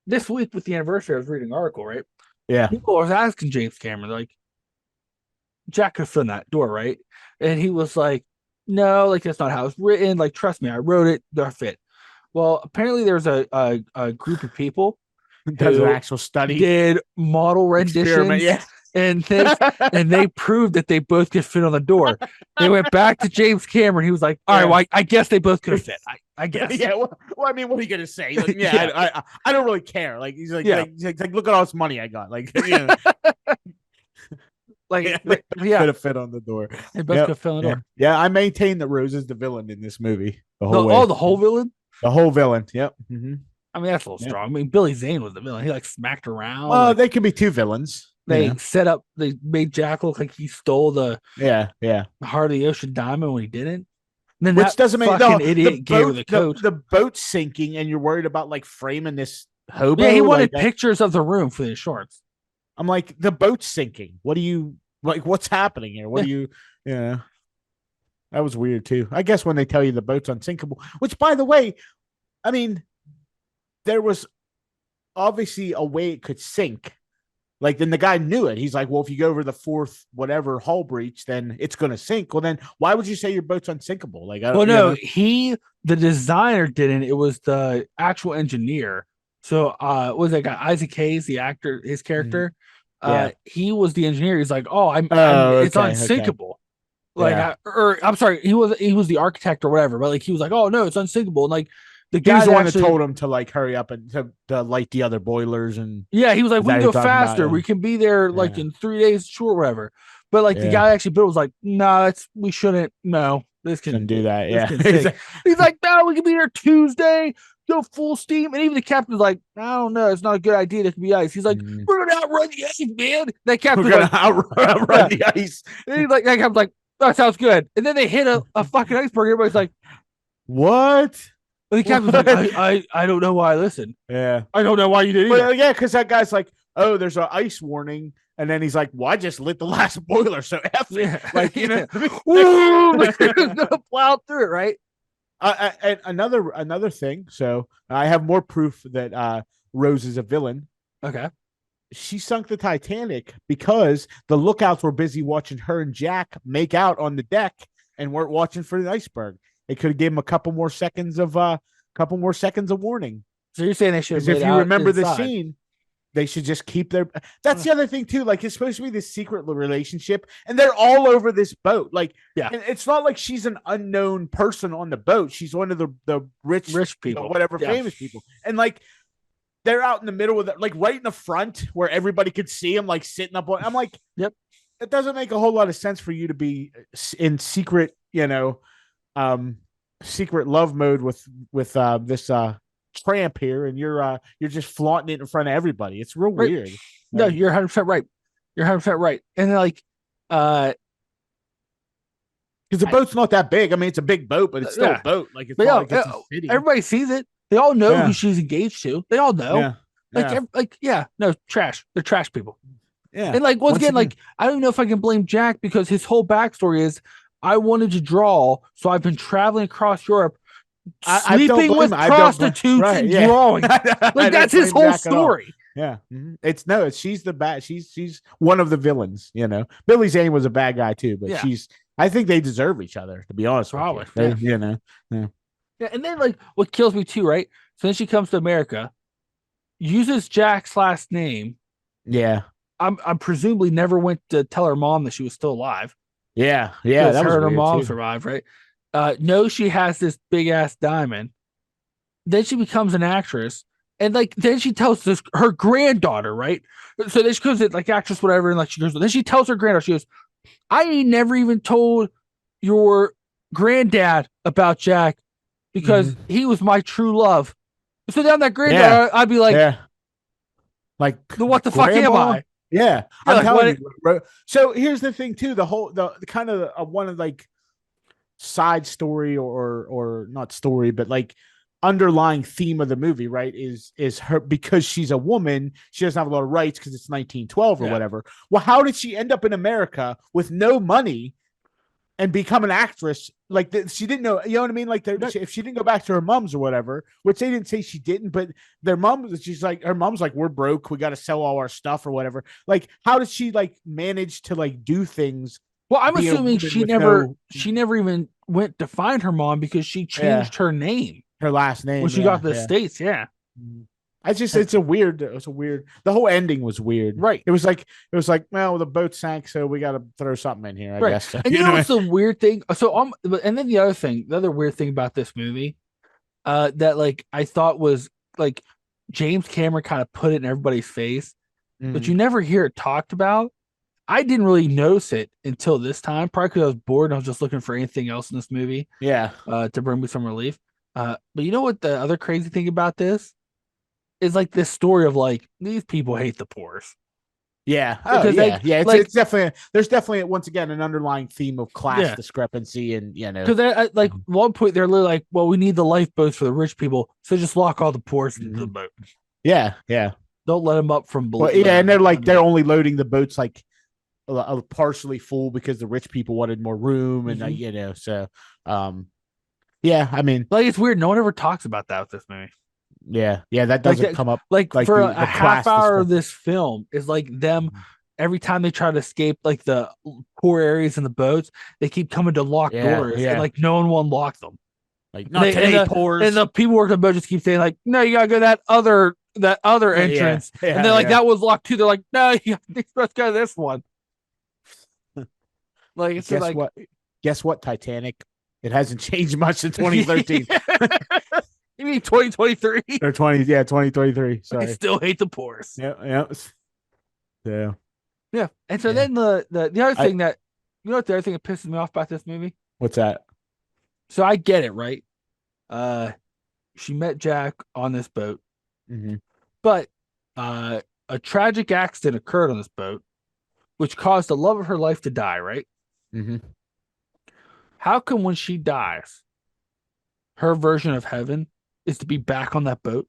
this week with the anniversary, I was reading an article, right? Yeah. People was asking James Cameron, like, Jack could fill in that door, right? And he was like, no, like that's not how it's written. Like, trust me, I wrote it. They're fit. Well, apparently there's a group of people Does an actual study, did model renditions, and they proved that they both could fit on the door. They went back to James Cameron. He was like, all right, well, I guess they both could have fit. I guess. Yeah. Well, I mean, what are you gonna say? Like, I don't really care. Like, he's like, look at all this money I got. Like, you know. Like, could have fit on the door. They both could fit on the door. Yeah, I maintain that Rose is the villain in this movie. The whole way. The whole villain. The whole villain. Yep. I mean, that's a little strong. I mean, Billy Zane was the villain. He like smacked around. Oh, they could be two villains. They they made Jack look like he stole the Heart of the Ocean diamond when he didn't. And then which doesn't make fucking idiot gave her the coat. The boat sinking, and you're worried about like framing this hobo. Yeah, he wanted pictures of the room for the insurance. I'm like, the boat's sinking. What do you like? What's happening here? What do you? Yeah, that was weird too. I guess when they tell you the boat's unsinkable, which, by the way, I mean, there was obviously a way it could sink. Like, then the guy knew it. He's like, well, if you go over the fourth whatever hull breach, then it's going to sink. Well, then why would you say your boat's unsinkable? Like, the designer didn't. It was the actual engineer. So, what was that guy? Isaac Hayes, the actor, his character. He was the engineer. He's like, it's unsinkable. Okay. Like, I'm sorry, he was the architect or whatever. But like, he was like, oh no, it's unsinkable. And like, the guy the one that told him to like hurry up and to light the other boilers, and he was like, we can go faster. We can be there like in 3 days, sure, whatever. But like the guy actually built was like, no, we shouldn't. No, this shouldn't do that. Yeah, he's like, no, we can be there Tuesday, go full steam. And even the captain's like, I don't know, it's not a good idea. There could be ice. He's like, we're gonna outrun the ice, man. That captain's like, outrun the ice. And he's like, that captain's like, that sounds good. And then they hit a fucking iceberg. Everybody's like, what? The captain's like, I don't know why I listened. Yeah. I don't know why you did either. Yeah, because that guy's like, oh, there's an ice warning. And then he's like, well, I just lit the last boiler, so F it. Yeah. Like, you know. Gonna plow through it, right? And another thing. So I have more proof that Rose is a villain. Okay. She sunk the Titanic because the lookouts were busy watching her and Jack make out on the deck and weren't watching for the iceberg. They could have given him a couple more seconds of warning. So you're saying they should have, if you remember the scene, they should just keep their. That's the other thing too. Like, it's supposed to be this secret relationship, and they're all over this boat. Like, and it's not like she's an unknown person on the boat. She's one of the rich people, whatever, famous people, and like they're out in the middle of it, like right in the front where everybody could see them, like sitting up on. I'm like, yep, it doesn't make a whole lot of sense for you to be in secret, secret love mode with this tramp here, and you're just flaunting it in front of everybody. It's real right? weird. No, Like, you're 100% right. You're 100% right. And then like, uh, because the boat's not that big. I mean, it's a big boat, but it's still a yeah, boat. Like, it's but not yeah, like it's a city. everybody sees it. They all know who Yeah, she's engaged to. They all know. yeah, yeah, Yeah, no, trash. They're trash people. yeah. And like once Once again, again, like I don't know if I can blame Jack because his whole backstory is I wanted to draw, so I've been traveling across Europe, I don't sleeping blame. with I don't blame. prostitutes Right? and Yeah, drawing. I Like don't that's his blame whole Jack at all. story. Yeah, it's no, she's the bad. She's one of the villains. Billy Zane was a bad guy too, but Yeah, she's. I think they deserve each other. To be honest with you, probably. Yeah. Yeah. Yeah. And then like what kills me too, right? So then she comes to America, uses Jack's last name. Yeah. I'm presumably never went to tell her mom that she was still alive Yeah, because that her was and her weird mom too. survived, right? Knows she has this big ass diamond. Then she becomes an actress, and like then she tells this her granddaughter, right? So then she goes to like actress, whatever, and like she goes. Then she tells her granddaughter, she goes, "I ain't never even told your granddad about Jack because Hmm. he was my true love." So down that Yeah, granddaughter, I'd be like, yeah, like "The what the fuck am grandma. I?" Yeah, Yeah, I'm like telling what? you, bro. So here's the thing too. The kind of one of like side story or not story, but like underlying theme of the movie, right? Is her because she's a woman, she doesn't have a lot of rights because it's 1912 or Yeah, whatever. Well, how did she end up in America with no money and become an actress? Like she didn't know, you know what I mean? Like if she didn't go back to her mom's or whatever, which they didn't say she didn't, but their mom, she's like, her mom's like, we're broke, we got to sell all our stuff or whatever. Like, how did she like manage to like do things? well, I'm Being a assuming woman with no, she never even went to find her mom because she yeah, changed her name her last when name, she got yeah, to the yeah. States. Yeah. I just And, it's a weird the whole ending was weird. right. It was like, well, the boat sank, so we gotta throw something in here, I Right. guess. So, And you know what's the weird thing? And then the other weird thing about this movie, that like I thought was like James Cameron kind of put it in everybody's face, but Mhm. you never hear it talked about. I didn't really notice it until this time, probably because I was bored and I was just looking for anything else in this movie, Yeah. to bring me some relief. But you know what the other crazy thing about this is like this story of like these people hate the poors Yeah. Oh because yeah. Yeah. like It's definitely there's definitely once again an underlying theme of class yeah. discrepancy and Because at like Mhm. one point they're literally like, well, we need the lifeboats for the rich people, so just lock all the poors into the Mhm. boat. Yeah, yeah. Don't let them up from Well, yeah, and they're like they're underneath. only loading the boats like partially full because the rich people wanted more room and Mm-hmm. so um yeah, I mean, Like it's weird. No one ever talks about that with this movie. yeah, that Like doesn't come up like like for the a half class hour of discrepancy. this film is like them every time they try to escape like the poor areas in the boats, they keep coming to locked Yeah, doors and yeah. like no one will unlock them. Like And not they and today, the pores. people working the boat just keep saying like, no, you gotta go that other Yeah, entrance. And yeah, they're like, yeah. that was locked too. They're like, no, you're supposed to go to this one. Like it's just Guess like what? Guess what? Titanic. It hasn't changed much in you 2013 mean 2023? or 20. Yeah, 2023. I Sorry. still hate the poors. Yeah, yeah, yeah, Yeah. And so yeah. then the other I thing that you know what the other thing that pisses me off about this movie? What's that? So I get it, right? Uh she met Jack on this boat, Mm-hmm. but a tragic accident occurred on this boat, which caused the love of her life to die, right? Mm-hmm. How come when she dies, her version of heaven is to be back on that boat?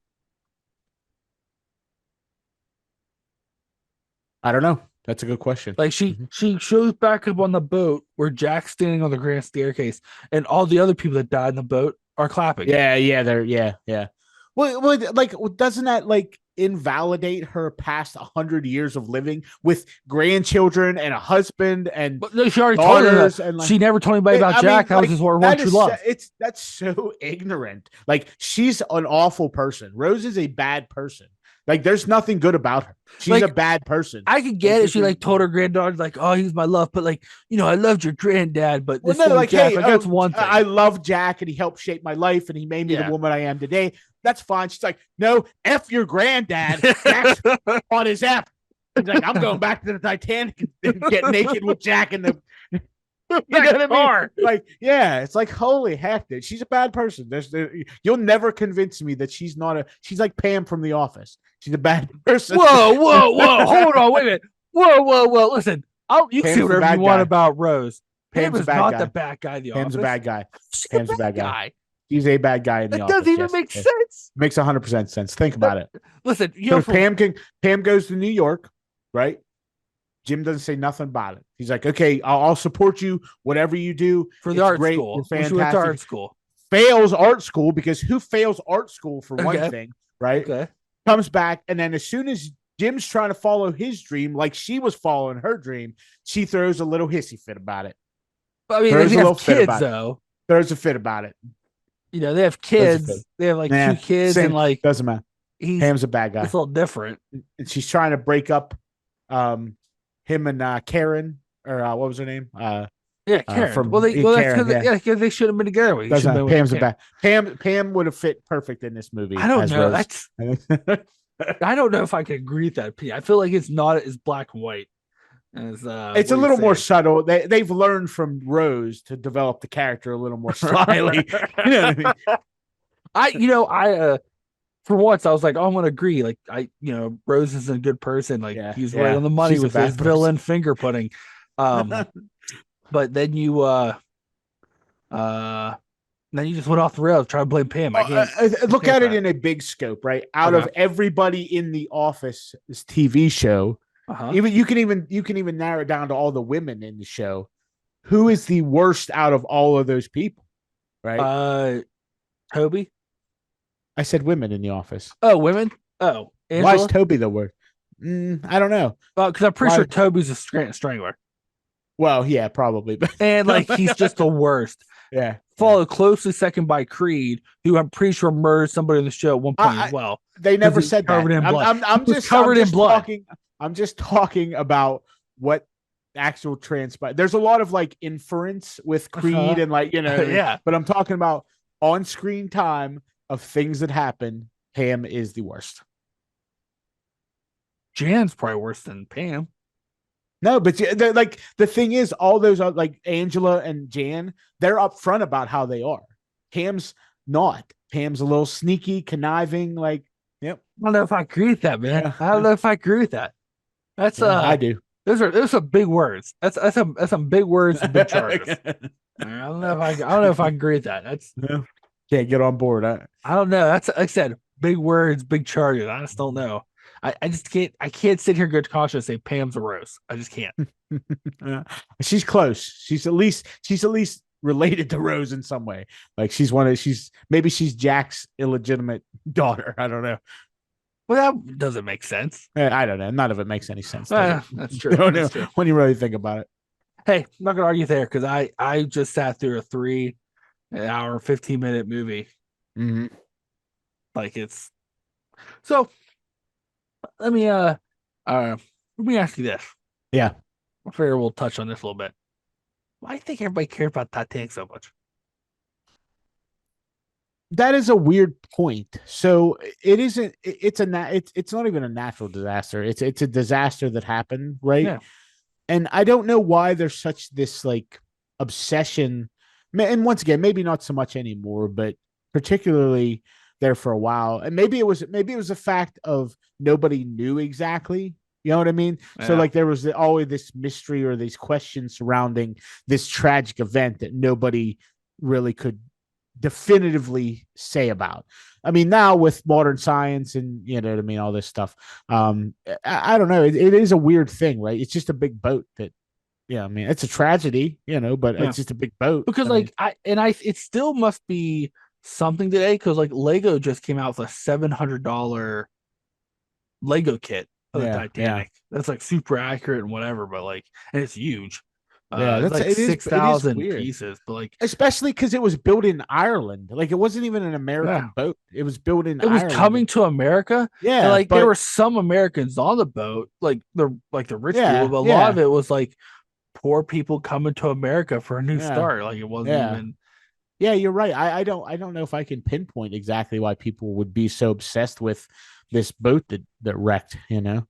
I don't know. That's a good question. Like Mm-hmm. she shows back up on the boat where Jack's standing on the grand staircase, and all the other people that died in the boat are clapping. Yeah, yeah, yeah. Well, like, doesn't that like invalidate her past 100 years of living with grandchildren and a husband and But no, she already told him that. daughters and like She never told anybody about I Jack. mean, That was like his one that true is love. that's so ignorant. Like she's an awful person. Rose is a bad person. Like there's nothing good about her. She's a Like bad person. I could Like get it. She like told her granddaughter, like, "Oh, he's my love," but like, I loved your granddad, but well, this no, thing with like, Jack, hey, like that's one I thing. love Jack and he helped shape my life and he made me the Yeah. woman I am today. That's fine. She's like, no, F your granddad. Jack's on his F. He's like, I'm going back to the Titanic and get naked with Jack in the. You know that what I mean? car. Like, yeah, it's like holy heck, dude. She's a bad person. You'll never convince me that she's not a. She's like Pam from The Office. She's a bad person. Whoa, whoa, whoa! Hold on, wait a minute. Whoa, whoa, whoa! Listen, you can say Pam's the whatever you bad want guy. about Rose. Pam Pam's a is bad not the guy. bad guy in The Pam's a Office. bad guy. She's the Pam's a bad bad guy. guy. He's a bad guy in The That doesn't Office. even Yes, make it sense. makes 100% sense. Think about it. Listen, So from Pam goes to New York, right? Jim doesn't say nothing about it. He's like, okay, I'll support you, whatever you do. for the It's art great. You're school. When she went to art fantastic. school. Fails art school because who fails art school for one Okay. thing, right? Okay. Comes back, and then as soon as Jim's trying to follow his dream, like she was following her dream, she throws a little hissy fit about it. But, I mean, Throws they a little have fit kids about it. though. Throws a fit about it. They have Throws a fit. kids. They have like Nah, two kids, same. and like Doesn't matter. he's Pam's a bad guy. it's a little different. And she's trying to break up him and Karen, or what was her name? Yeah, Karen. From Well, Karen, that's because they should have been together. Pam's a bad. Pam would have fit perfect in this movie. I don't as know. Rose. I don't know if I can agree with that. I feel like it's not as black and white as it's a little more subtle. They've learned from Rose to develop the character a little more slyly. You know what I mean? I for once I was like, oh, I'm gonna agree. Like Rose is a good person. Like he's right on the money She's with his villain finger pudding. But then you just went off the rails, try to blame Pam. Look at it in a big scope, right? Out of everybody in the Office, this TV show, even you can even narrow it down to all the women in the show. Who is the worst out of all of those people? Right? Toby. I said women in the Office. Oh, women. Oh, Angela? Why is Toby the worst? I don't know. Well, because I'm pretty sure Toby's a strangler. Well, yeah, probably. And like he's just the worst. Yeah. Followed closely second by Creed, who I'm pretty sure murdered somebody in the show at one point as well. They never said that. I'm just talking about what actual transpired. There's a lot of like inference with Creed and like, yeah. But I'm talking about on screen time of things that happen. Pam is the worst. Jan's probably worse than Pam. No, but like the thing is, all those are like Angela and Jan, they're upfront about how they are. Pam's not. Pam's a little sneaky, conniving. Like, yep. I don't know if I agree with that, man. Yeah. I don't know if I agree with that. That's I do. Those are big words. That's some big words, big charges. I don't know if I agree with that. That's can't get on board. I don't know. That's like I said, big words, big charges. I just don't know. I just can't. I can't sit here and go to caution and say Pam's a Rose. I just can't. She's close. She's at least related to Rose in some way. Like maybe she's Jack's illegitimate daughter. I don't know. Well, that doesn't make sense. I don't know. None of it makes any sense. That's true. That's true. When you really think about it. Hey, I'm not gonna argue there because I just sat through a 3 hour 15-minute movie. Mm-hmm. Like it's so. Let me ask you this. Yeah. I figure we'll touch on this a little bit. Why do you think everybody cared about Titanic so much? That is a weird point. So it isn't. It's not even a natural disaster. It's a disaster that happened, right? Yeah. And I don't know why there's such this like obsession. And once again, maybe not so much anymore, but particularly there for a while. And maybe it was a fact of nobody knew exactly. You know what I mean? Yeah. So like there was always this mystery or these questions surrounding this tragic event that nobody really could definitively say about. I mean, now with modern science and you know what I mean, all this stuff. I don't know. It is a weird thing, right? It's just a big boat that, yeah, I mean, it's a tragedy, you know, but it's just a big boat. Because it still must be something today because like Lego just came out with a $700 Lego kit of the Titanic. That's like super accurate and whatever, but like, and it's huge. That's like 6,000 pieces, but like especially because it was built in Ireland. Like it wasn't even an American boat. It was built in. It was coming to America. Yeah, and like there were some Americans on the boat, like the rich people, but a lot of it was like poor people coming to America for a new start. Like it wasn't even. Yeah, you're right. I don't know if I can pinpoint exactly why people would be so obsessed with this boat that wrecked. You know.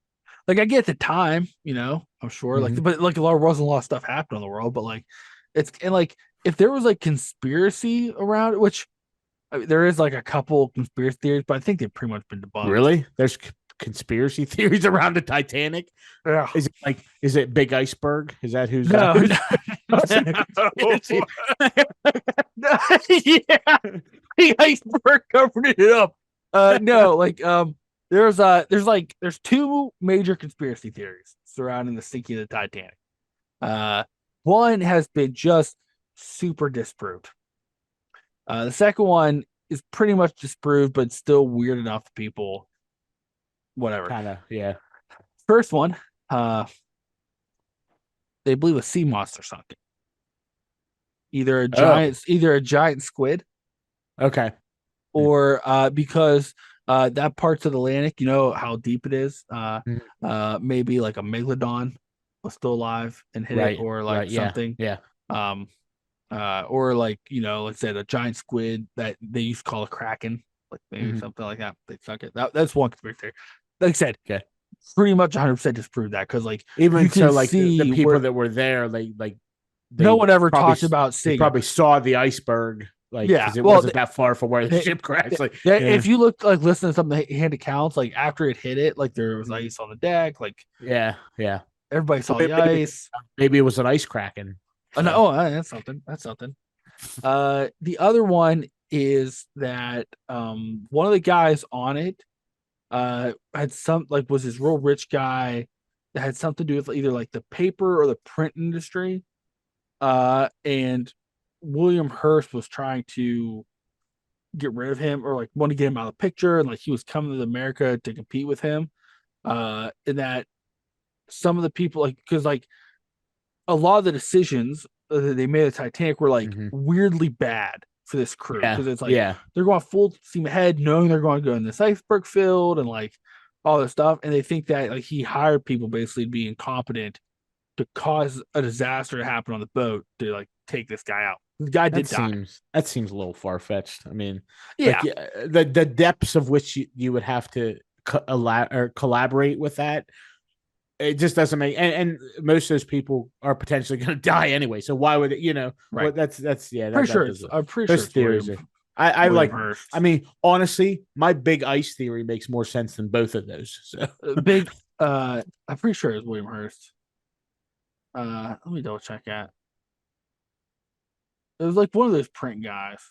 Like I get the time, you know, I'm sure. Like, but like there wasn't a lot of stuff happening in the world, but like It's and like if there was like conspiracy around it, which I mean, there is like a couple conspiracy theories, but I think they've pretty much been debunked. Really? There's conspiracy theories around the Titanic. Yeah. Is it Big Iceberg? Is that No, who's no, causing a no. conspiracy? Yeah, the iceberg covered it up. No, like there's two major conspiracy theories surrounding the sinking of the Titanic. Uh, one has been just super disproved. The second one is pretty much disproved, but still weird enough to people. Whatever. Kind of, yeah. First one, uh, they believe a sea monster sunk it. Oh, Either a giant squid, okay. or because that parts of the Atlantic, you know how deep it is. Mhm. Maybe like a megalodon was still alive and hit it, Right, or like right, yeah, something. yeah. Um, or like let's say a giant squid that they used to call a kraken, like maybe Mhm. something like that. They sunk it. That's one conspiracy theory. Like I said, Okay. pretty much 100% disprove that because like you Even can so, like the see people where that were there, no they one ever probably talked about they seeing it. probably saw the iceberg, like Yeah, because it well, wasn't that far from where the ship crashed. Like, yeah, if you look like listen to some of the hand accounts, like after it hit it, like there was Mhm. ice on the deck, like Yeah, yeah. everybody saw Well, the ice. maybe it was an ice kraken. No, So, that's something. That's something. The other one is that one of the guys on it had some like was this real rich guy that had something to do with either like the paper or the print industry. And William Hearst was trying to get rid of him or like want to get him out of the picture, and like he was coming to America to compete with him. And that some of the people like because like a lot of the decisions that they made at Titanic were like mhm. weirdly bad for this crew Yeah, because it's like yeah. they're going full steam ahead, knowing they're going to go in this iceberg field and like all this stuff, and they think that like he hired people basically to be incompetent to cause a disaster to happen on the boat to like take this guy out. The guy did die. That seems a little far fetched. I mean, like Yeah, the depths of which you would have to or collaborate with that, it just doesn't make. And most of those people are potentially going to die anyway. So why would it? right. Well, that's yeah. Pretty That sure it's. doesn't. I'm pretty sure Those it's theories William are. I William like. I Hurst. mean, honestly, my big ice theory makes more sense than both of those. So Big. I'm pretty sure it's William Hurst. Let me double check that. It was like one of those print guys.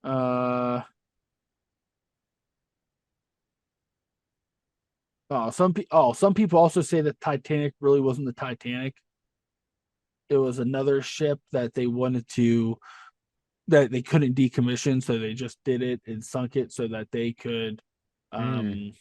Uh, some people also say that Titanic really wasn't the Titanic. It was another ship that they wanted to that they couldn't decommission, so they just did it and sunk it so that they could mm, um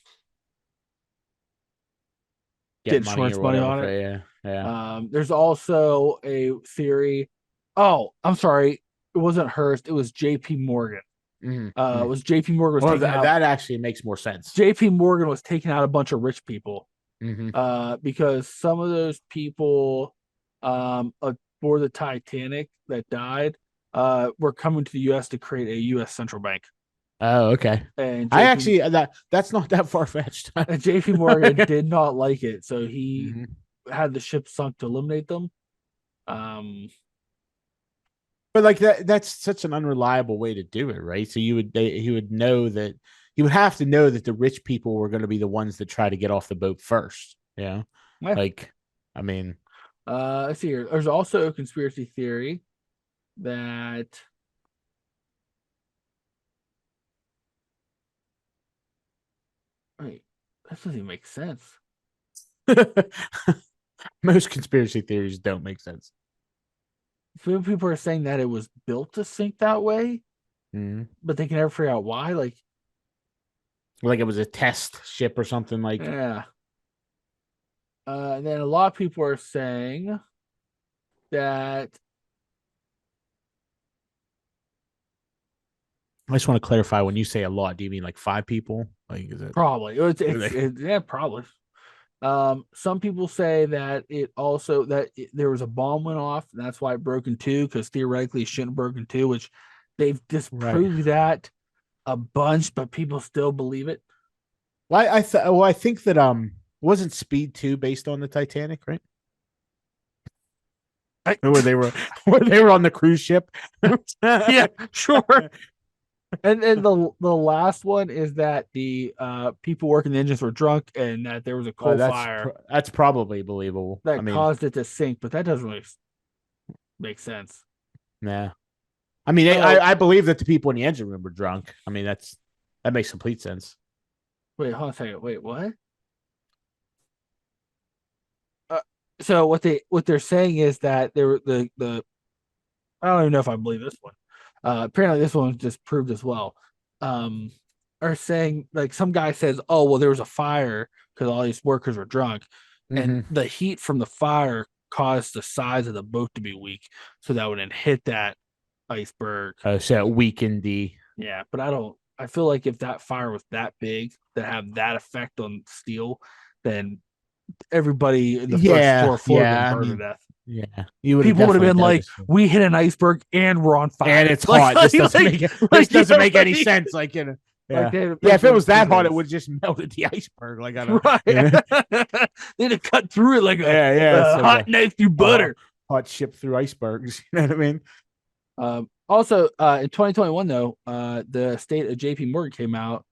get get money insurance or money whatever on for it. yeah. There's also a theory. Oh, I'm sorry, it wasn't Hearst. It was J.P. Morgan. It Mm. was J.P. Morgan was Well, taking out. that actually makes more sense. J.P. Morgan was taking out a bunch of rich people. Hmm. Because some of those people aboard the Titanic that died were coming to the U.S. to create a U.S. central bank, Oh, okay. and I J.P. actually that's not that far fetched. and J.P. Morgan did not like it, so he Hmm. had the ship sunk to eliminate them. Um, But like that's such an unreliable way to do it, right? So he would know that he would have to know that the rich people were going to be the ones that try to get off the boat first. Yeah, yeah. like I mean, Let's see here. There's also a conspiracy theory that wait, that doesn't even make sense. most conspiracy theories don't make sense. Some people are saying that it was built to sink that way, Mm-hmm. but they can never figure out why. Like, Like it was a test ship or something. Like yeah. And then a lot of people are saying that I just want to clarify when you say a lot, do you mean like five people? Like is it? probably yeah, probably. Some people say that there was a bomb went off, and that's why it broke in two, because theoretically it shouldn't have broken two, which they've Right. disproved that a bunch, but people still believe it. I think that wasn't Speed 2 based on the Titanic, right? where they were on the cruise ship. Yeah, sure. And then the last one is that the people working the engines were drunk and that there was a coal fire that's probably believable. I that mean, caused it to sink, but that doesn't really make sense. yeah. I mean, Oh, I believe that the people in the engine room were drunk. I mean, that makes complete sense. wait, hold on a second. Wait, what? Uh, so what they're saying is that there the I don't even know if I believe this one. Apparently this one was just proved as well. Um, are saying like some guy says, "Oh, well, there was a fire because all these workers were drunk, and Mm-hmm. the heat from the fire caused the sides of the boat to be weak, so that would then hit that iceberg." So it weakened the. Yeah, but I don't. I feel like if that fire was that big to have that effect on steel, then everybody in the first Yeah, floor would have been yeah. I burned to mean, death. yeah. You would have People would have definitely been like, noticed it. "We hit an iceberg and we're on And fire." it's hot. This doesn't make it. This doesn't yeah, make any sense. Like, you know, like yeah, they yeah. If it basically was that think hot, it it is would just melted the iceberg. Like, I don't. right. You know? They'd have cut through it like Yeah, yeah. It's a like hot knife through a butter. hot ship through icebergs. You know what I mean? Also, in 2021, though, the state of JP Morgan came out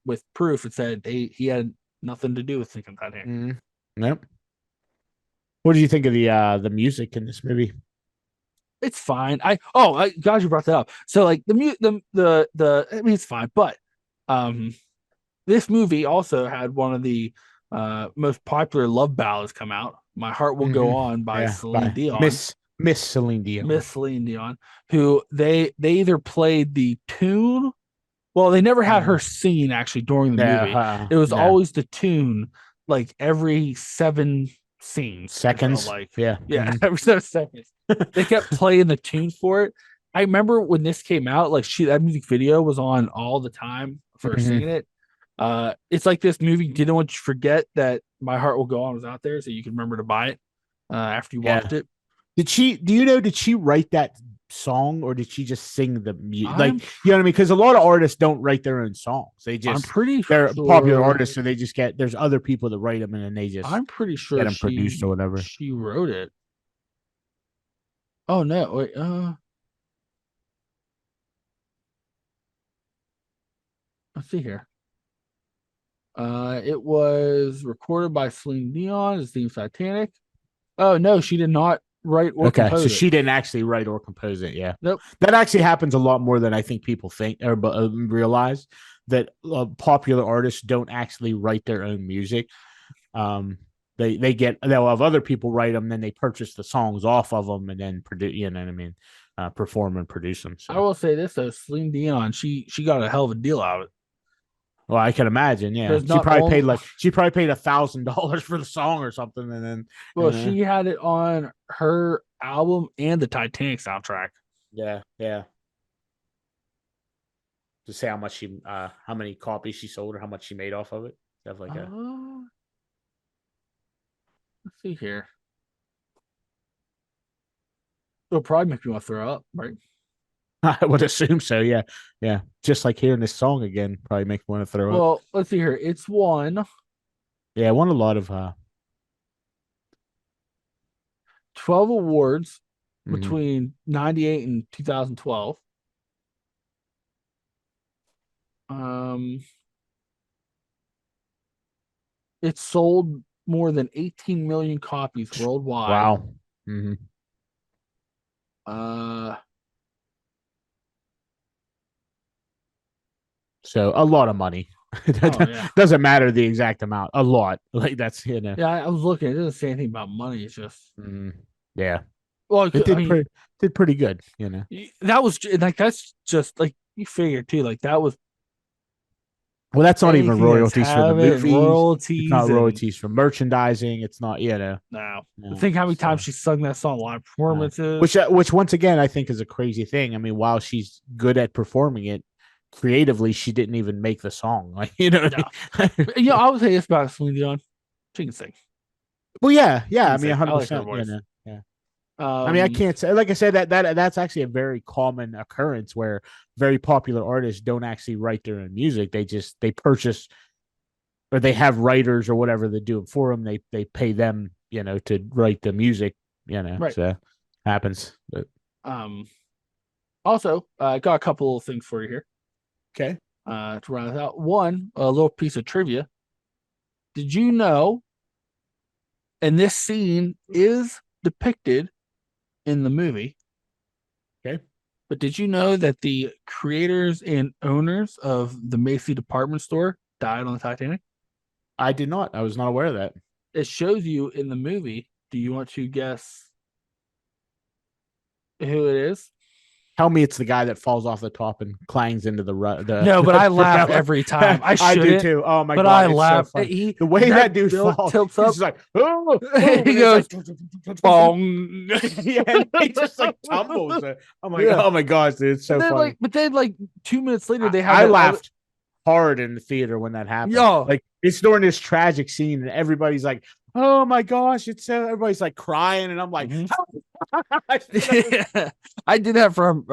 with proof and said he had nothing to do with sinking Titanic. Mm. Yep. What do you think of the music in this movie? It's fine. I glad you brought that up. So like the I mean it's fine, but um this movie also had one of the most popular love ballads come out. My Heart Will Go Mm-hmm. On by Yeah, Celine by Dion. Miss Celine Dion. Miss Celine Dion, who they either played the tune. Well, they never had her Mm. singing actually during the No, movie. It was no always the tune, like every 7 scenes. It felt seconds. like, Yeah. yeah, Mm-hmm. every 7 seconds. They kept playing the tunes for it. I remember when this came out, like that music video was on all the time for singing Mm-hmm. it. It's like this movie didn't want you to forget that My Heart Will Go On was out there, so you can remember to buy it after you Yeah. watched it. Did she? Do you know? Did she write that song, or did she just sing the music? Like, I'm you know what I mean? Because a lot of artists don't write their own songs. I'm pretty They're popular sure artists, so they just get. There's other people that write them, and then they just I'm pretty get sure them produced or whatever. she wrote it. Oh no, wait, let's see here. It was recorded by Celine Dion, his theme Titanic. Oh no, she did not write or Okay, so compose it. she didn't actually write or compose it. Yeah, Nope. that actually happens a lot more than I think people think or realize. That popular artists don't actually write their own music. Um, they'll have other people write them, then they purchase the songs off of them, and then produce. You know what I mean? Perform and produce them. I So, will say this though, Celine Dion, she got a hell of a deal out of it. well, I can imagine. Yeah, Because not only she probably paid $1,000 for the song or something, and then well, she had it on her album and the Titanic soundtrack. yeah, yeah. To say how many copies she sold or how much she made off of it. Stuff like that. Let's see here. It'll probably make me want to throw up, right? I would assume so. Yeah, yeah. Just like hearing this song again, probably make me want to throw up. Well, let's see here. It's won Yeah, I won a lot of. 12 awards Mhm. between 98 and 2012. Um, it sold more than 18 million copies worldwide. Wow. Mm-hmm. Uh, So a lot of money. oh yeah, Doesn't matter the exact amount. A lot. Like that's you know. yeah. I was looking. It doesn't say anything about money. It's just Yeah. well, It I mean, did pretty good. You know. that was like that's just like you figure too. Like that was Well, that's not even anything that's royalties for the having and movies. It's royalties not and royalties for merchandising. It's not, you know. now. No. Think how many times So, she sung that song live performances. which once again I think is a crazy thing. I mean, while she's good at performing it, creatively she didn't even make the song. Like you know. No. I would say this about Celine Dion. She can sing. Well, yeah, She yeah. I can mean, sing. I like her 100%. You voice. know. Yeah. I mean, I Um, can't say like I said that's actually a very common occurrence where very popular artists don't actually write their own music. They purchase or they have writers or whatever that do it for them. They pay them, you know, to write the music, you know. right. So Happens. But Um, Also, I got a couple of things for you here. okay. To round this out. One, a little piece of trivia. Did you know? And this scene is depicted in the movie. Okay. But did you know that the creators and owners of the Macy department store died on the Titanic? I did not. I was not aware of that. It shows you in the movie. Do you want to guess who it is? Tell me it's the guy that falls off the top and clangs into No, but I laugh propeller. every time. I I do shouldn't, too. Oh my but god, I it's so laugh. funny. He The way that dude falls, tilts he's up. just like, oh, He goes, like, bong. yeah, and he just like tumbles. I'm like, Yeah. oh my gosh, dude, it's so funny. But then like 2 minutes later, they have I that laughed hard in the theater when that happened. Yo, Like it's during this tragic scene, and everybody's like, "Oh my gosh!" It's everybody's like crying, and I'm like, mhm. I did that from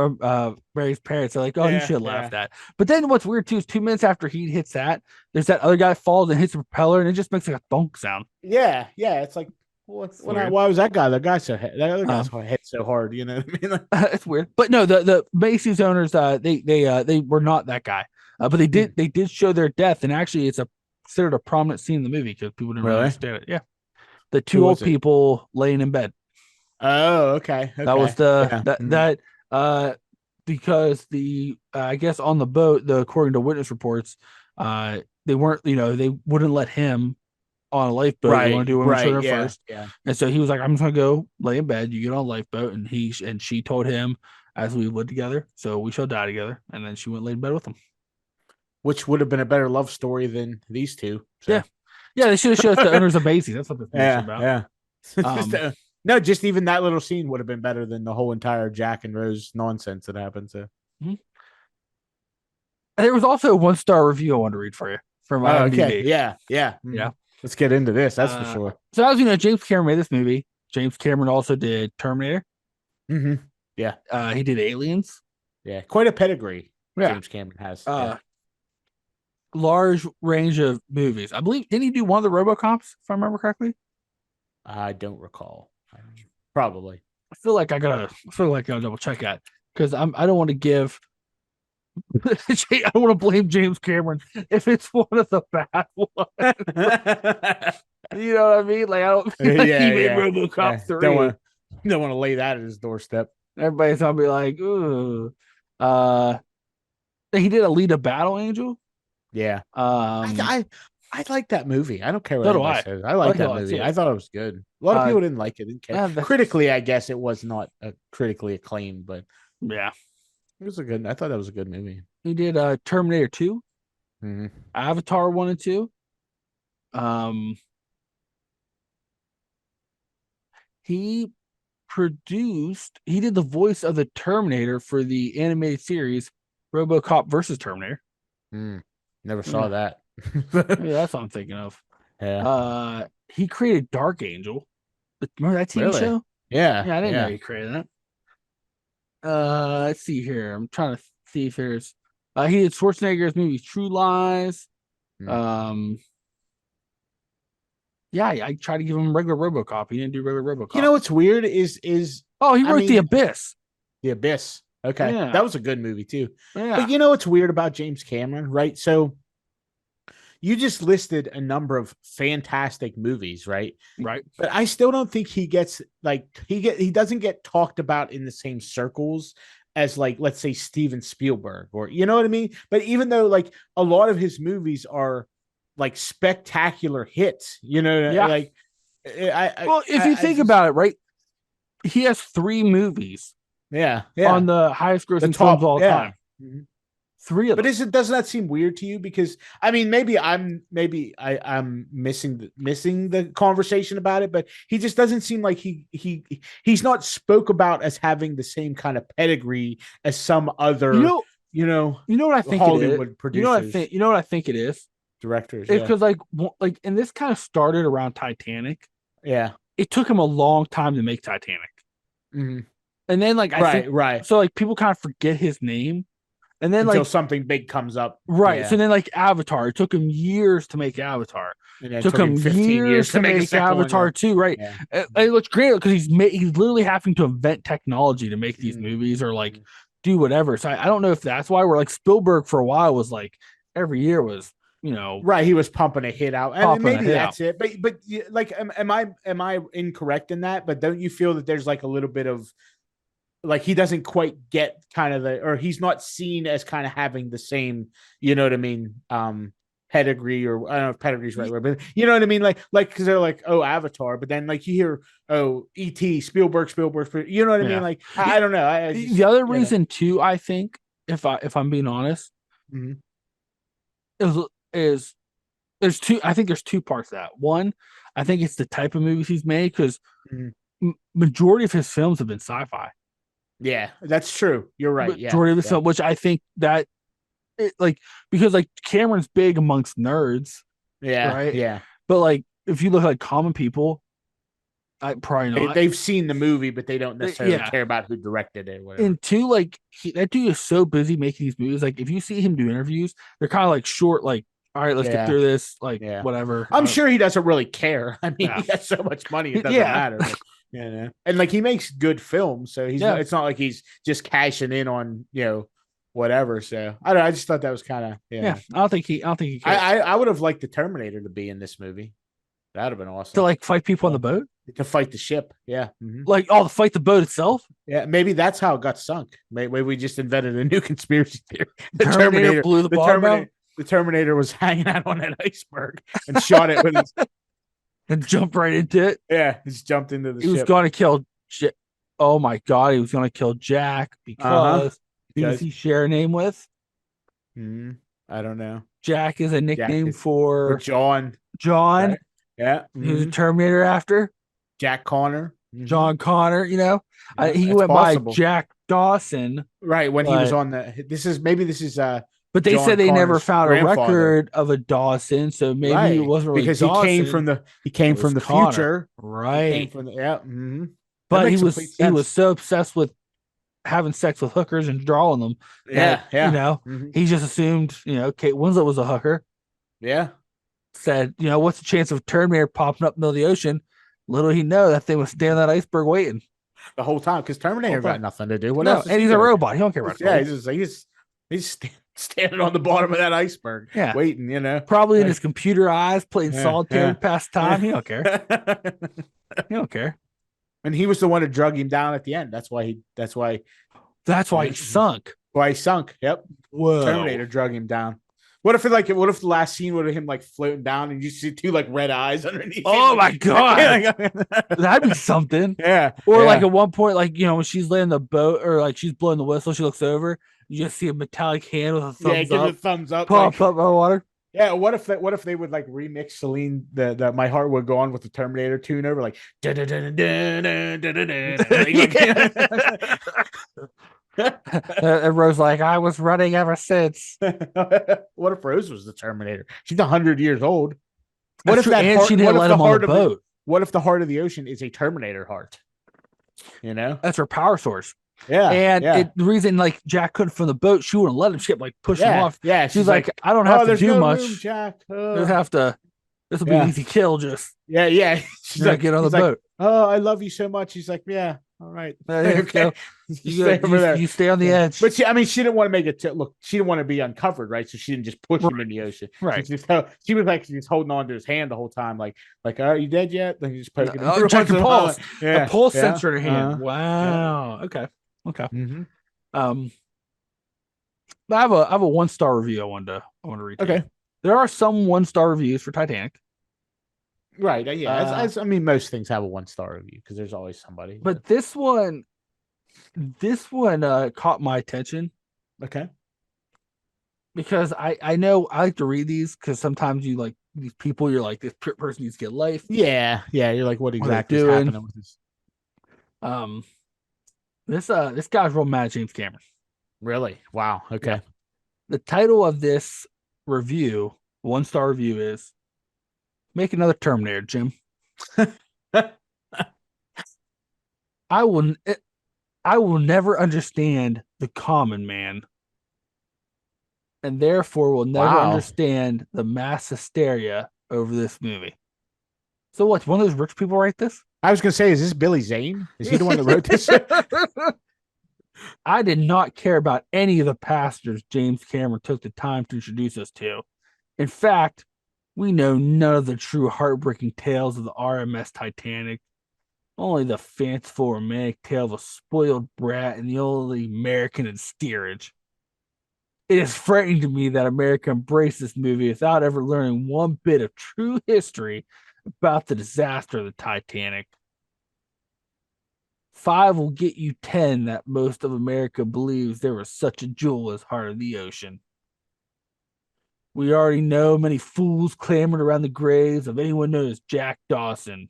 Mary's parents. They're like, "Oh, you should laugh that." But then what's weird too is 2 minutes after he hits that, there's that other guy falls and hits the propeller, and it just makes like a thunk sound. Yeah, yeah. It's like, why was that guy? The guy that other guy's hit so hard. You know what I mean? Like, it's weird. But no, the Macy's owners, they were not that guy. But they did show their death, and actually, it's considered a prominent scene in the movie because people didn't really understand it. Yeah, the two old people laying in bed. Oh, okay. That was because the I guess on the boat, according to witness reports, they weren't, they wouldn't let him on a lifeboat. Right, They want to do women children yeah, first. yeah. And so he was like, I'm just gonna go lay in bed. You get on a lifeboat, and she told him as we lived together, so we shall die together. And then she went lay in bed with him. Which would have been a better love story than these two. So. Yeah. Yeah, they should have showed us the owners of Macy's. That's what this movie's about. Yeah. No, just even that little scene would have been better than the whole entire Jack and Rose nonsense that happened. So there was also a 1-star review I wanted to read for you from IMDb. Okay. Yeah. Yeah. Let's get into this. That's for sure. So as you know, James Cameron made this movie. James Cameron also did Terminator. Mm-hmm. Yeah. He did Aliens. Yeah. Quite a pedigree. Yeah. James Cameron has. Large range of movies. I believe, didn't he do one of the RoboCops, if I remember correctly? I don't recall. Probably. I feel like I gotta double check that because I don't want to give. I don't want to blame James Cameron if it's one of the bad ones. You know what I mean? Like I don't feel like he made RoboCop 3. Don't want to lay that at his doorstep. Everybody's gonna be like, ooh. He did Alita Battle Angel. Yeah. I like that movie. I don't care what anybody says. I like that movie. I thought it was good. A lot of people didn't like it. Didn't care. Critically, I guess it was not critically acclaimed, but yeah, it was I thought that was a good movie. He did Terminator 2, Avatar 1 and 2. He did the voice of the Terminator for the animated series RoboCop versus Terminator. Never saw that. Maybe that's what I'm thinking of. Yeah. He created Dark Angel. Remember that TV show? Yeah. I didn't know he created that. Let's see here. I'm trying to see if there's. He did Schwarzenegger's movie True Lies. Yeah, I tried to give him regular RoboCop. He didn't do regular RoboCop. You know what's weird is he wrote The Abyss. The Abyss. Okay, that was a good movie too. Yeah. But you know what's weird about James Cameron, right? So you just listed a number of fantastic movies, right? Right. But I still don't think he gets he doesn't get talked about in the same circles as like, let's say, Steven Spielberg, or you know what I mean? But even though like a lot of his movies are like spectacular hits, you know, like if you think about it, right? He has 3 movies. Yeah. On the highest grossing films of all time. 3 of them. But doesn't that seem weird to you? Because I mean, maybe I'm missing the conversation about it, but he just doesn't seem like he's not spoke about as having the same kind of pedigree as some other you know what I think Hollywood it is? producers. You know what I think it is? Directors. It's because like and this kind of started around Titanic. Yeah. It took him a long time to make Titanic. And then like I think so like people kind of forget his name. And then until something big comes up. Right. Yeah. So then like Avatar, it took him years to make Avatar. And then it Took took him him 15 years years to to make a make second one. Yeah. Avatar 2, right? Yeah. It looks great because he's literally having to invent technology to make these Mm-hmm. movies or like do whatever. So I don't know if that's why we're like Spielberg for a while was like every year was, Right, he was pumping a hit out, and popping a maybe hit out. that's it. But like, am I incorrect in that? But don't you feel that there's like a little bit of like he doesn't quite get kind of or he's not seen as kind of having the same, you know what I mean, pedigree, or I don't know if pedigree is right word, but you know what I mean, like because they're like, oh, Avatar, but then like you hear, oh, E.T., Spielberg, you know what I mean, Yeah. like I don't know, I The just, other reason too, I think, if I'm being honest, Mhm. is is there's two. I think there's two parts to that. One, I think it's the type of movies he's made because Mhm. majority of his films have been sci-fi. Yeah, that's true. You're right. Yeah, Majority of his yeah, film, which I think that like because like Cameron's big amongst nerds, yeah, right? yeah. But like if you look like common people, I probably They, not. they've seen the movie, but they don't necessarily Yeah. care about who directed it or whatever. And two, like that dude is so busy making these movies. Like if you see him do interviews, they're kind of like short, like, all right, let's get Yeah, through this, like yeah. whatever. I'm sure he doesn't really care. I mean, Yeah. he has so much money, it doesn't Yeah. matter. But, and like he makes good films, so he's Yeah. not. It's not like he's just cashing in on whatever. So I don't. I just thought that was kind of Yeah. I don't think he I, cares. I would have liked the Terminator to be in this movie. That'd have been To awesome. like fight people on Yeah. the boat. To fight the ship. Yeah. Mhm. Like to fight the boat itself. Yeah, maybe that's how it got sunk. Maybe we just invented a new conspiracy theory. The Terminator Terminator, blew the the bottom Terminator, out the Terminator was hanging out on that iceberg and shot it with his. and jumped right into it. Yeah, just jumped into the He was ship. going to kill. Oh my god, he was going to kill Jack Uh huh. because who does Because he share a name with? I don't know. Jack is a Jack nickname is for for John, John. right? Yeah. He was a Terminator after Jack Connor. John Connor. Yeah, He it's went by possible. Jack Dawson, Right when he was but on the. This is but they said John they never Connor's found a grandfather. record of a Dawson, so maybe it Right, wasn't really because he came Dawson. from the It was Connor, future. He came right? from the yeah. That But he makes was complete he was sense. so obsessed with having sex with hookers and drawing them that Yeah, yeah, he just assumed Kate Winslet was a hooker. yeah. Said what's the chance of Terminator popping up in the middle of the ocean? Little he know that thing was standing on that iceberg waiting The whole time because the whole Terminator got time. nothing to do. What No, else is and he he's a gonna do? robot. He don't care about Yeah, toys. he's standing on the bottom of that iceberg, Yeah, waiting. probably in Like, his computer eyes playing yeah, solitaire yeah. to pass time. He don't care. He don't care. And he was the one that drug him down at the end. That's why. That's why he Mhm. sunk. Why he sunk. Yep. Whoa. Terminator drug him down. What if the last scene would have him like floating down and you see two like red eyes underneath Oh him? my god. That'd be something. Yeah. Or Yeah. like at one point, like when she's laying the boat or like she's blowing the whistle, she looks over, you just see a metallic hand with a Yeah, thumbs give it a up thumbs up. pop up out of water. Yeah, what if they would like remix Celine the My Heart Would Go On with the Terminator tune over like And Rose like, I was running ever since. what if Rose was the Terminator? She's 100 years old. What That's if true. that And heart? she didn't What if let the him on the heart of the? boat. What if the heart of the ocean is a Terminator heart? That's her power source. Yeah, And yeah, the reason like Jack couldn't from the boat, she wouldn't let him. She kept like pushing him yeah, off. yeah. She's like, I don't have oh, to there's do no much. room, Jack. Just have to. This will be an Yeah, easy kill. Just yeah, yeah. She's like, get on the he's like, boat. oh, I love you so much. He's like, yeah, all right, Okay, okay. Stay over there. you stay on the Yeah. edge. But I mean, she didn't want to make it look. She didn't want to be uncovered, right? So she didn't just push him in the ocean. Right. She was like just holding on to his hand the whole time, like, are you dead yet? Then he's poking him. Checking pulse. Yeah, A pulse yeah, sensor in her hand. yeah. Wow. Okay. Mm-hmm. Um, I have a 1-star review I want to read. Okay. There are some 1-star reviews for Titanic. Right. Yeah. I mean, most things have a 1-star review because there's always somebody. But this one caught my attention. Okay. Because I know I like to read these because sometimes you like these people, you're like, this person needs to get life. Yeah. Yeah. You're like, what exactly is happening with this? This guy's real mad at James Cameron. Really? Wow. Okay. Yeah. The title of this review, 1-star review, is "Make Another Terminator, Jim." I will never understand the common man, and therefore will never understand the mass hysteria over this movie. So what? One of those rich people write this? I was gonna say, is this Billy Zane? Is he the one that wrote this? I did not care about any of the pastors James Cameron took the time to introduce us to. In fact, we know none of the true heartbreaking tales of the RMS Titanic, only the fanciful romantic tale of a spoiled brat and the only American in steerage. It is frightening to me that America embraced this movie without ever learning one bit of true history about the disaster of the Titanic. 5 will get you 10 that most of America believes there was such a jewel as Heart of the Ocean. We already know many fools clamored around the graves of anyone known as Jack Dawson.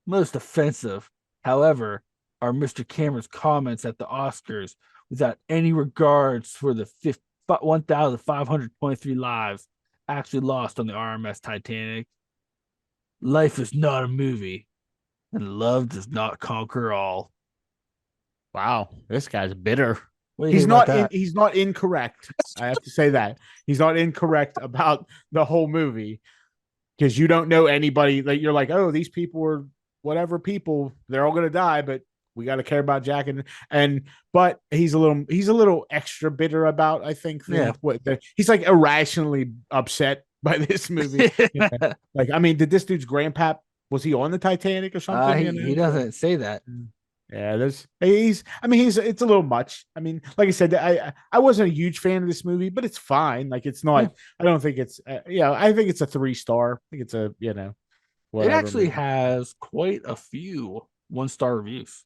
Most offensive, however, are Mr. Cameron's comments at the Oscars without any regards for the 1,523 lives actually lost on the RMS Titanic. Life is not a movie, and love does not conquer all. Wow, this guy's bitter. What do you think about that? He's not incorrect. I have to say that. He's not incorrect about the whole movie because you don't know anybody. Like you're like, oh, these people are whatever people. They're all gonna die, but we got to care about Jack but he's a little extra bitter about, I think, he's like irrationally upset by this movie. Like, I mean, did this dude's grandpa, was he on the Titanic or something? He doesn't say that. Yeah, it's a little much. I mean, like I said, I wasn't a huge fan of this movie, but it's fine. Like, it's not. I don't think it's. I think it's a 3-star. I think it's a It actually has quite a few 1-star reviews.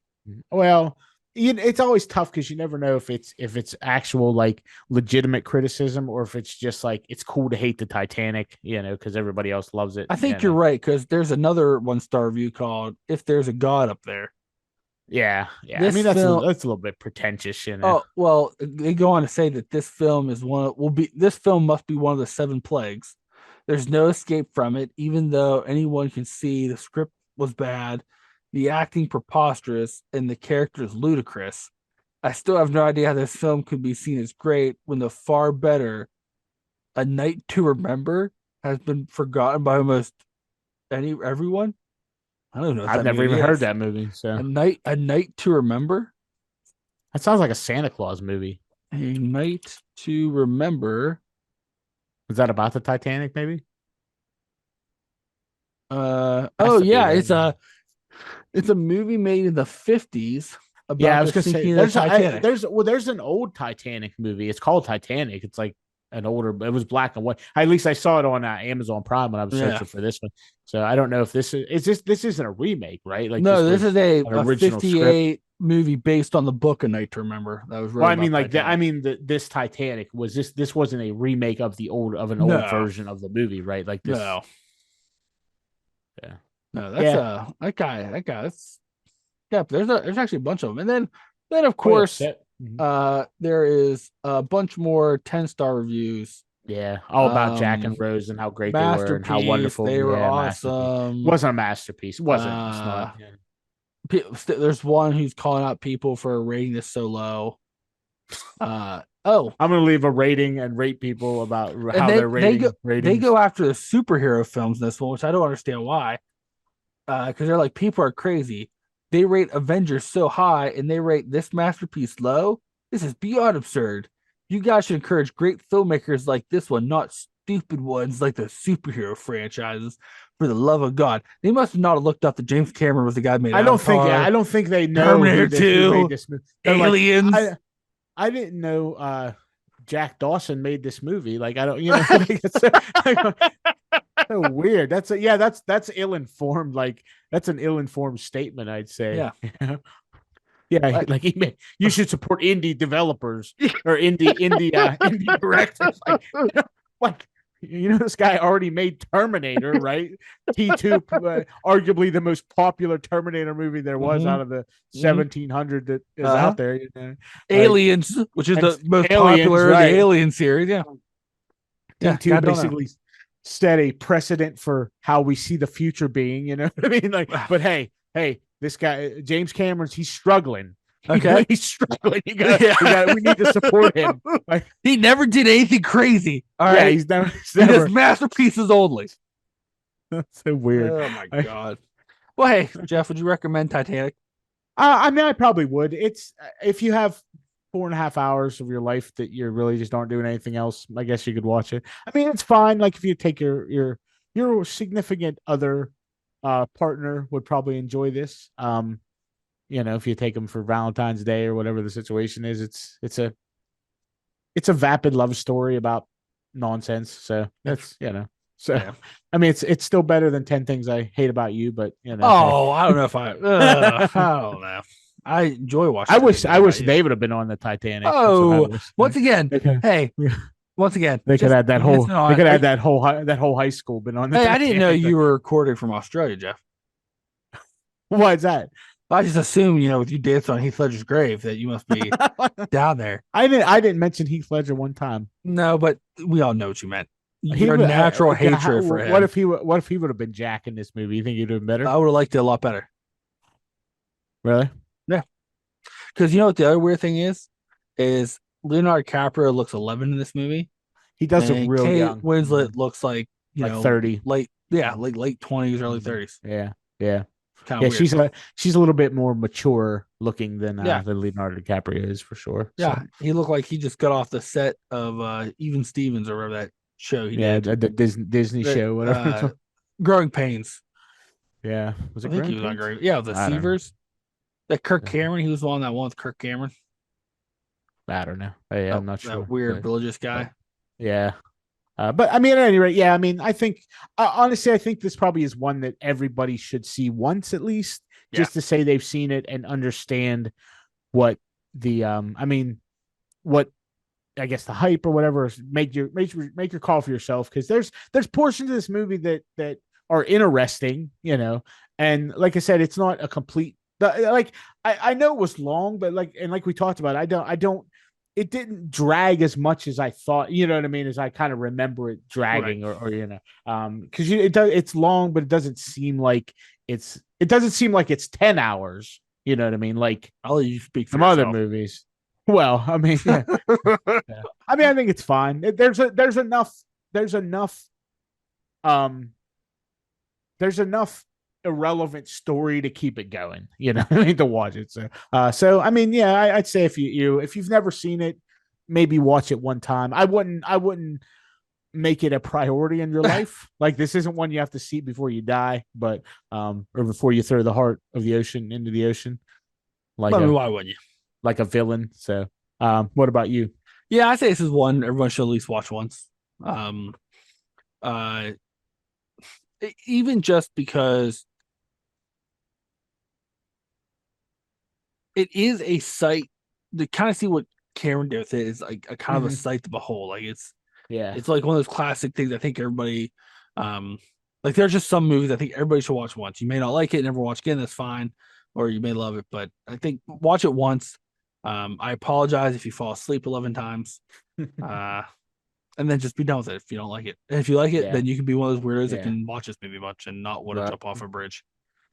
Well, it's always tough because you never know if it's actual like legitimate criticism or if it's just like it's cool to hate the Titanic, because everybody else loves it. I think you're right because there's another 1-star review called "If There's a God Up There." Yeah. I mean, that's a little bit pretentious, Oh well, they go on to say that this film must be one of the 7 plagues. There's no escape from it, even though anyone can see the script was bad, the acting preposterous, and the characters ludicrous. I still have no idea how this film could be seen as great when the far better A Night to Remember has been forgotten by almost everyone. I don't know. I've never even heard that movie. So A Night to Remember. That sounds like a Santa Claus movie. A Night to Remember. Is that about the Titanic? Maybe. It's a movie made in the 50s about I was the gonna sinking say of the Titanic. There's an old Titanic movie. It's called Titanic. It's like an older. It was black and white. At least I saw it on Amazon Prime when I was searching for this one. So I don't know if this isn't a remake, right? Like no, this is a original 58 script movie based on the book A Night to Remember. That was. Well, I mean, like Titanic. I mean, this Titanic was this. This wasn't a remake of old version of the movie, right? Like this. No. Yeah. No, that's that guy. There's actually a bunch of them, and then of course, there is a bunch more 10-star reviews. Yeah, all about Jack and Rose and how great they were and how wonderful they were. Awesome. It wasn't a masterpiece. It wasn't. It's not, There's one who's calling out people for rating this so low. I'm gonna leave a rating and rate people about how they're rating. They go after the superhero films in this one, which I don't understand why. Because they're like, people are crazy. They rate Avengers so high and they rate this masterpiece low. This is beyond absurd. You guys should encourage great filmmakers like this one, not stupid ones like the superhero franchises. For the love of God, they must not have looked up that James Cameron was the guy who made. I don't think they know Terminator 2, who made this movie. Aliens. Like, I didn't know Jack Dawson made this movie. Like I don't, so weird. That's ill-informed. Like that's an ill-informed statement, I'd say. Yeah. Yeah, like you should support indie developers or indie directors. Like this guy already made Terminator, right? T2, arguably the most popular Terminator movie there was out of the 1700 that is out there. Aliens, which is the most popular the Alien series. Yeah. T2 basically set a precedent for how we see the future being. You know what I mean? Like, but hey, this guy James Cameron's he's struggling. Okay, he's struggling. We need to support him. Like, he never did anything crazy. All right, he's never. He does masterpieces only. That's so weird. Oh my I, god. Well, hey, Jeff, would you recommend Titanic? I mean, I probably would. It's if you have 4.5 hours of your life that you really just aren't doing anything else, I guess you could watch it. I mean, it's fine. Like if you take your significant other partner would probably enjoy this. If you take them for Valentine's Day or whatever the situation is, it's a vapid love story about nonsense. So that's so Yeah. I mean it's still better than 10 Things I Hate About You, but hey. Oh, I don't know if I don't know. I enjoy I watching wish things I wish about you. they would have been on the Titanic. That's what I Oh, wish. once again, They could, hey, once again, they could just add that dancing whole they on. could add that whole high school been on the Hey, I didn't know Titanic. you were recording from Australia, Jeff. Why is that? I just assumed, with you dancing on Heath Ledger's grave, that you must be down there. I didn't mention Heath Ledger one time. No, but we all know what you meant. He Your would. natural hatred for What him. if he would have been Jack in this movie? You think he'd have been better? I would have liked it a lot better. Really? Yeah, because you know what the other weird thing is Leonardo DiCaprio looks 11 in this movie, He does look and real Kate young, Winslet looks like like 30. late, yeah, like late 20s, early 30s. Yeah, yeah, Kind of yeah. weird. She's a little bit more mature looking Yeah, than Leonardo DiCaprio is for sure. So yeah. He looked like he just got off the set of Even Stevens or whatever that show he yeah, did. the Disney The, show, whatever. Growing Pains. Yeah, was I it think he Growing was on Pains? Growing. Yeah, the I don't know. Seavers. That Kirk Cameron. He was on that one with Kirk Cameron. I don't know. Hey, I'm not That sure, weird religious but guy. yeah. But I mean, at any rate, yeah. I mean, I think honestly, I think this probably is one that everybody should see once at least, Yeah. just to say they've seen it and understand what I mean, what I guess the hype or whatever is. Make your call for yourself, because there's portions of this movie that are interesting, and like I said, it's not a complete. Like I know it was long, but like we talked about, I don't it didn't drag as much as I thought, you know what I mean, as I kind of remember it Right. dragging, or because it's long, but it doesn't seem like it's 10 hours, you know what I mean, like I'll let you speak for some other yourself. movies. Well, I mean, yeah. Yeah. I mean, I think it's fine. There's enough um there's enough irrelevant story to keep it going, I mean, to watch it. So I mean, yeah, I'd say if you've never seen it, maybe watch it one time. I wouldn't make it a priority in your life. Like this isn't one you have to see before you die, but or before you throw the heart of the ocean into the ocean, like I mean, a why wouldn't you? like a villain. So what about you? Yeah, I say this is one everyone should at least watch once. Um, uh, even just because it is a sight to kind of see what Cameron did with it is like a kind of a Mm-hmm. sight to behold. Like Yeah. it's like one of those classic things. I think everybody, like there's just some movies I think everybody should watch once. You may not like it, never watch again. That's fine, or you may love it, but I think watch it once. I apologize if you fall asleep 11 times. And then just be done with it if you don't like it. And if you like it, Yeah. then you can be one of those weirdos that Yeah. can watch this movie much and not want to Right. jump off a bridge.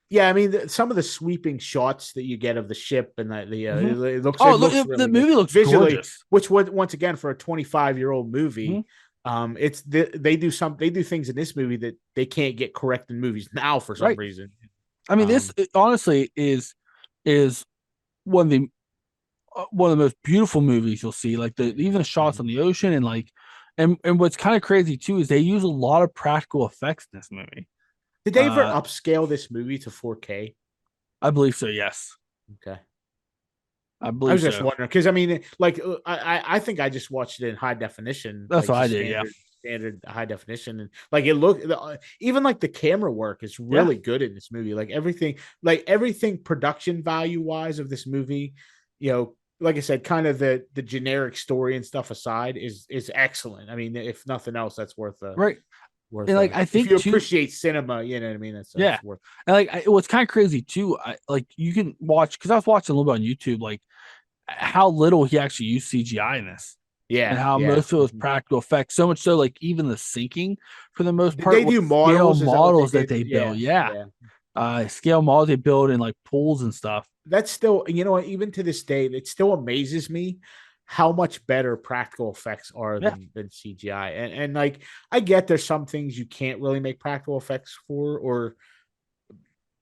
Yeah, I mean, some of the sweeping shots that you get of the ship and Mhm. it looks Oh, it looks the really good movie looks visually. gorgeous. Which would once again for a 25-year-old movie, Mhm. they do things in this movie that they can't get correct in movies now for some Right. reason. I mean, this honestly is one of the one of the most beautiful movies you'll see. Like even the shots on the ocean and like, and what's kind of crazy too is they use a lot of practical effects in this movie. Did they ever upscale this movie to 4K? I believe so. Yes, Okay. I I believe was just so. wondering because I mean, like I think I just watched it in high definition, That's like what I just did. Yeah, standard high definition, and like it looked even like the camera work is yeah. really good in this movie. Like everything production value wise of this movie, like I said, kind of the generic story and stuff aside is excellent. I mean, if nothing else, that's Right. worth And like I if think you too. appreciate cinema, you know what I mean. Yeah, That's worth. and like what's kind of crazy too. I like you can watch because I was watching a little bit on YouTube, like how little he actually used CGI in this. And Yeah, how yeah. most of it was practical effects. So much so, like even the sinking for the most Did part they was do scale models? Is that what they models that did? they built. Yeah, Yeah. yeah. Scale models they build in like pools and stuff. That's still, even to this day, it still amazes me how much better practical effects are Yeah, than CGI. And like I get there's some things you can't really make practical effects for, or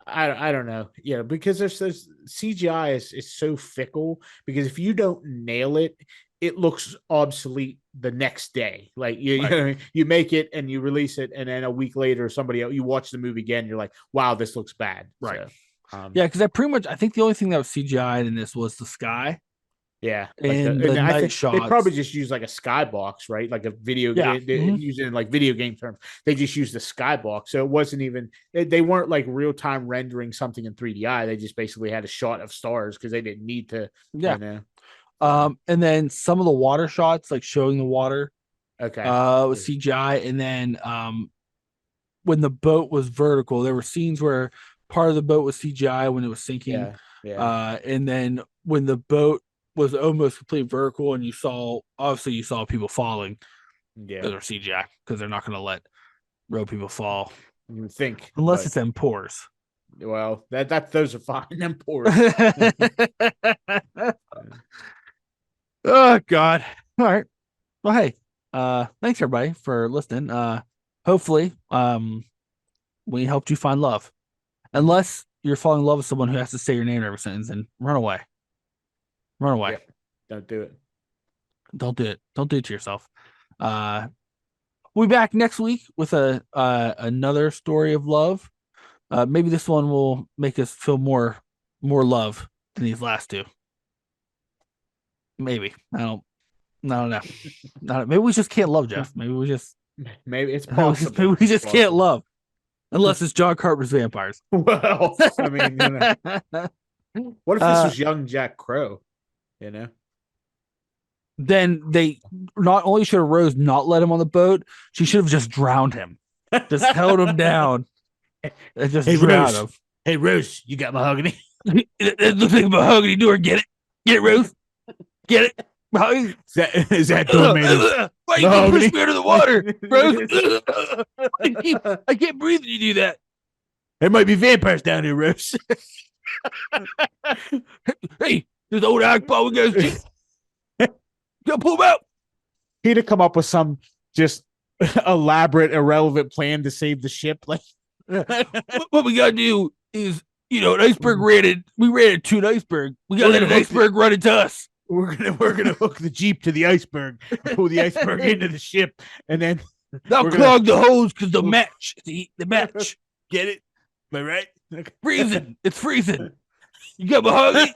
I don't know. Yeah, because there's CGI is so fickle, because if you don't nail it, it looks obsolete the next day. Like right, you make it and you release it, and then a week later somebody else, you watch the movie again, you're like, wow, this looks bad. right. So Yeah, because I think the only thing that was CGI in this was the sky yeah, like and the and I night think they probably shots. just use like a skybox, right? Like a video Yeah. game, using like video game terms. They just used the skybox, so it wasn't even they weren't like real time rendering something in 3DI. They just basically had a shot of stars because they didn't need to, Yeah. you know. So And then some of the water shots, like showing the water, okay, was CGI. And then when the boat was vertical, there were scenes where part of the boat was CGI when it was sinking. yeah, yeah, And then when the boat was almost completely vertical and you saw people falling, yeah. those are CGI because they're not going to let real people fall You would think, unless but it's them pores. well, that those are fine. Them pores. Oh God. All right. Well, hey, thanks everybody for listening. Hopefully, we helped you find love. Unless you're falling in love with someone who has to say your name every sentence, and run away. Run away. Yep. Don't do it. Don't do it. Don't do it to yourself. Uh, we'll be back next week with a another story of love. Maybe this one will make us feel more love than these last two. Maybe. I don't know. Not, maybe we just can't love, Jeff. Maybe we just Maybe it's possible. maybe we just can't Possible. love unless it's John Carpenter's vampires. Well, I mean, what if this was young Jack Crow? You know, Then they not only should have Rose not let him on the boat, she should have just drowned him, just held him down, and just drowned him. Hey Rose, you got mahogany? It looks like a mahogany door. Get it, Rose. Get it. Mahogany. Is that door made of Why you gonna push me under the water, Rose? I can't breathe when you do that. There might be vampires down here, Rose. Hey, there's old Akbar. We gotta pull him out. He'd have come up with some just elaborate, irrelevant plan to save the ship. Like, what we gotta do is, an iceberg we ran into an iceberg. We gotta let an iceberg run into us. We're gonna hook the Jeep to the iceberg, pull the iceberg into the ship, and then now clog the hose because the match. The match. Get it? Am I right? Freezing. It's freezing. You got mahogany?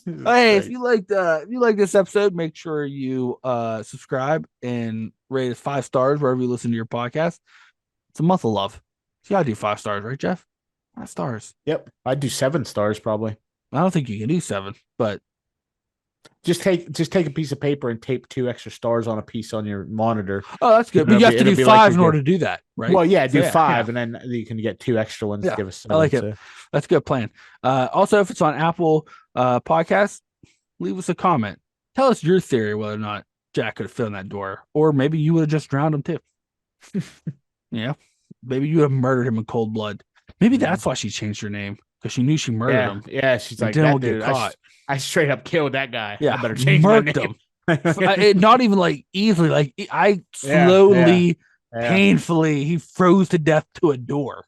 Hey, if you liked this episode, make sure you subscribe and rate us 5 stars wherever you listen to your podcast. It's a month of love. You gotta do 5 stars, right, Jeff? 5 stars. Yep. I'd do 7 stars probably. I don't think you can do 7, but just take a piece of paper and tape 2 extra stars on a piece on your monitor. Oh, that's good. But you have to do 5 like in order to do that, right? Well, yeah, do 5 and then you can get 2 extra ones to give us 7. I like it. That's a good plan. Also, if it's on Apple Podcasts, leave us a comment. Tell us your theory whether or not Jack could have fit in that door, or maybe you would have just drowned him too. Yeah, maybe you have murdered him in cold blood. Maybe that's why she changed her name, because she knew she murdered him. Yeah, she's like, that dude, get caught. I straight up killed that guy. Yeah, I better change my name. Him. Not even like easily. Like I slowly, painfully, he froze to death to a door.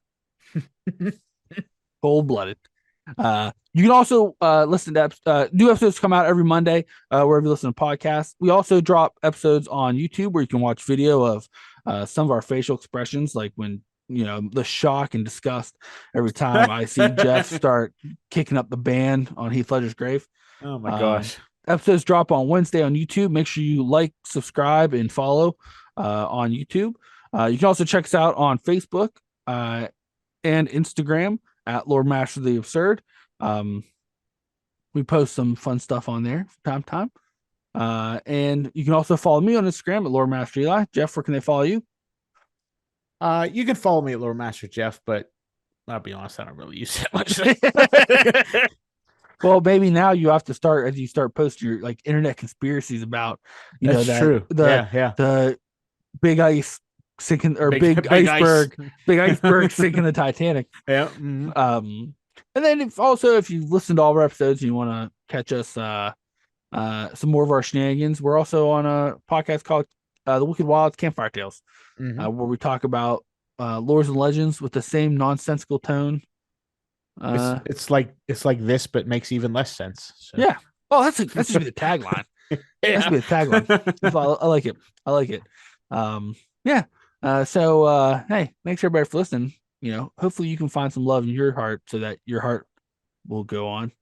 Cold blooded. You can also listen to new episodes come out every Monday wherever you listen to podcasts. We also drop episodes on YouTube where you can watch video of some of our facial expressions, like when the shock and disgust every time I see Jeff start kicking up the band on Heath Ledger's grave. Oh my gosh. Episodes drop on Wednesday on YouTube. Make sure you like, subscribe, and follow on YouTube. You can also check us out on Facebook and Instagram at Loremasters of the Absurd. We post some fun stuff on there from time to time. And you can also follow me on Instagram at Loremaster Eli. Jeff, where can they follow you? You can follow me at Loremaster Jeff, but I'll be honest, I don't really use that much. Well, maybe now you have to start, as you start posting your like internet conspiracies about That's true. The big ice sinking, or big iceberg sinking the Titanic. Yeah. And then if you listen to all our episodes and you want to catch us some more of our shenanigans. We're also on a podcast called The Wicked Wild Campfire Tales, Mm-hmm. where we talk about lores and legends with the same nonsensical tone. It's like this, but makes even less sense. So Yeah. Oh, that should be the tagline. That should yeah. be the tagline. I like it. I like it. Yeah. So hey, thanks everybody for listening. Hopefully you can find some love in your heart so that your heart will go on.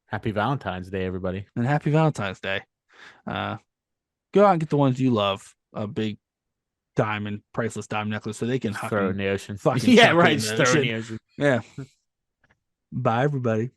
Happy Valentine's Day, everybody. And happy Valentine's Day. Uh, Go out and get the ones you love. A big diamond, priceless diamond necklace, so they can Just throw it in the ocean. fucking Yeah, chuck it right. in Just the throw it in ocean. the ocean. Yeah. Bye, everybody.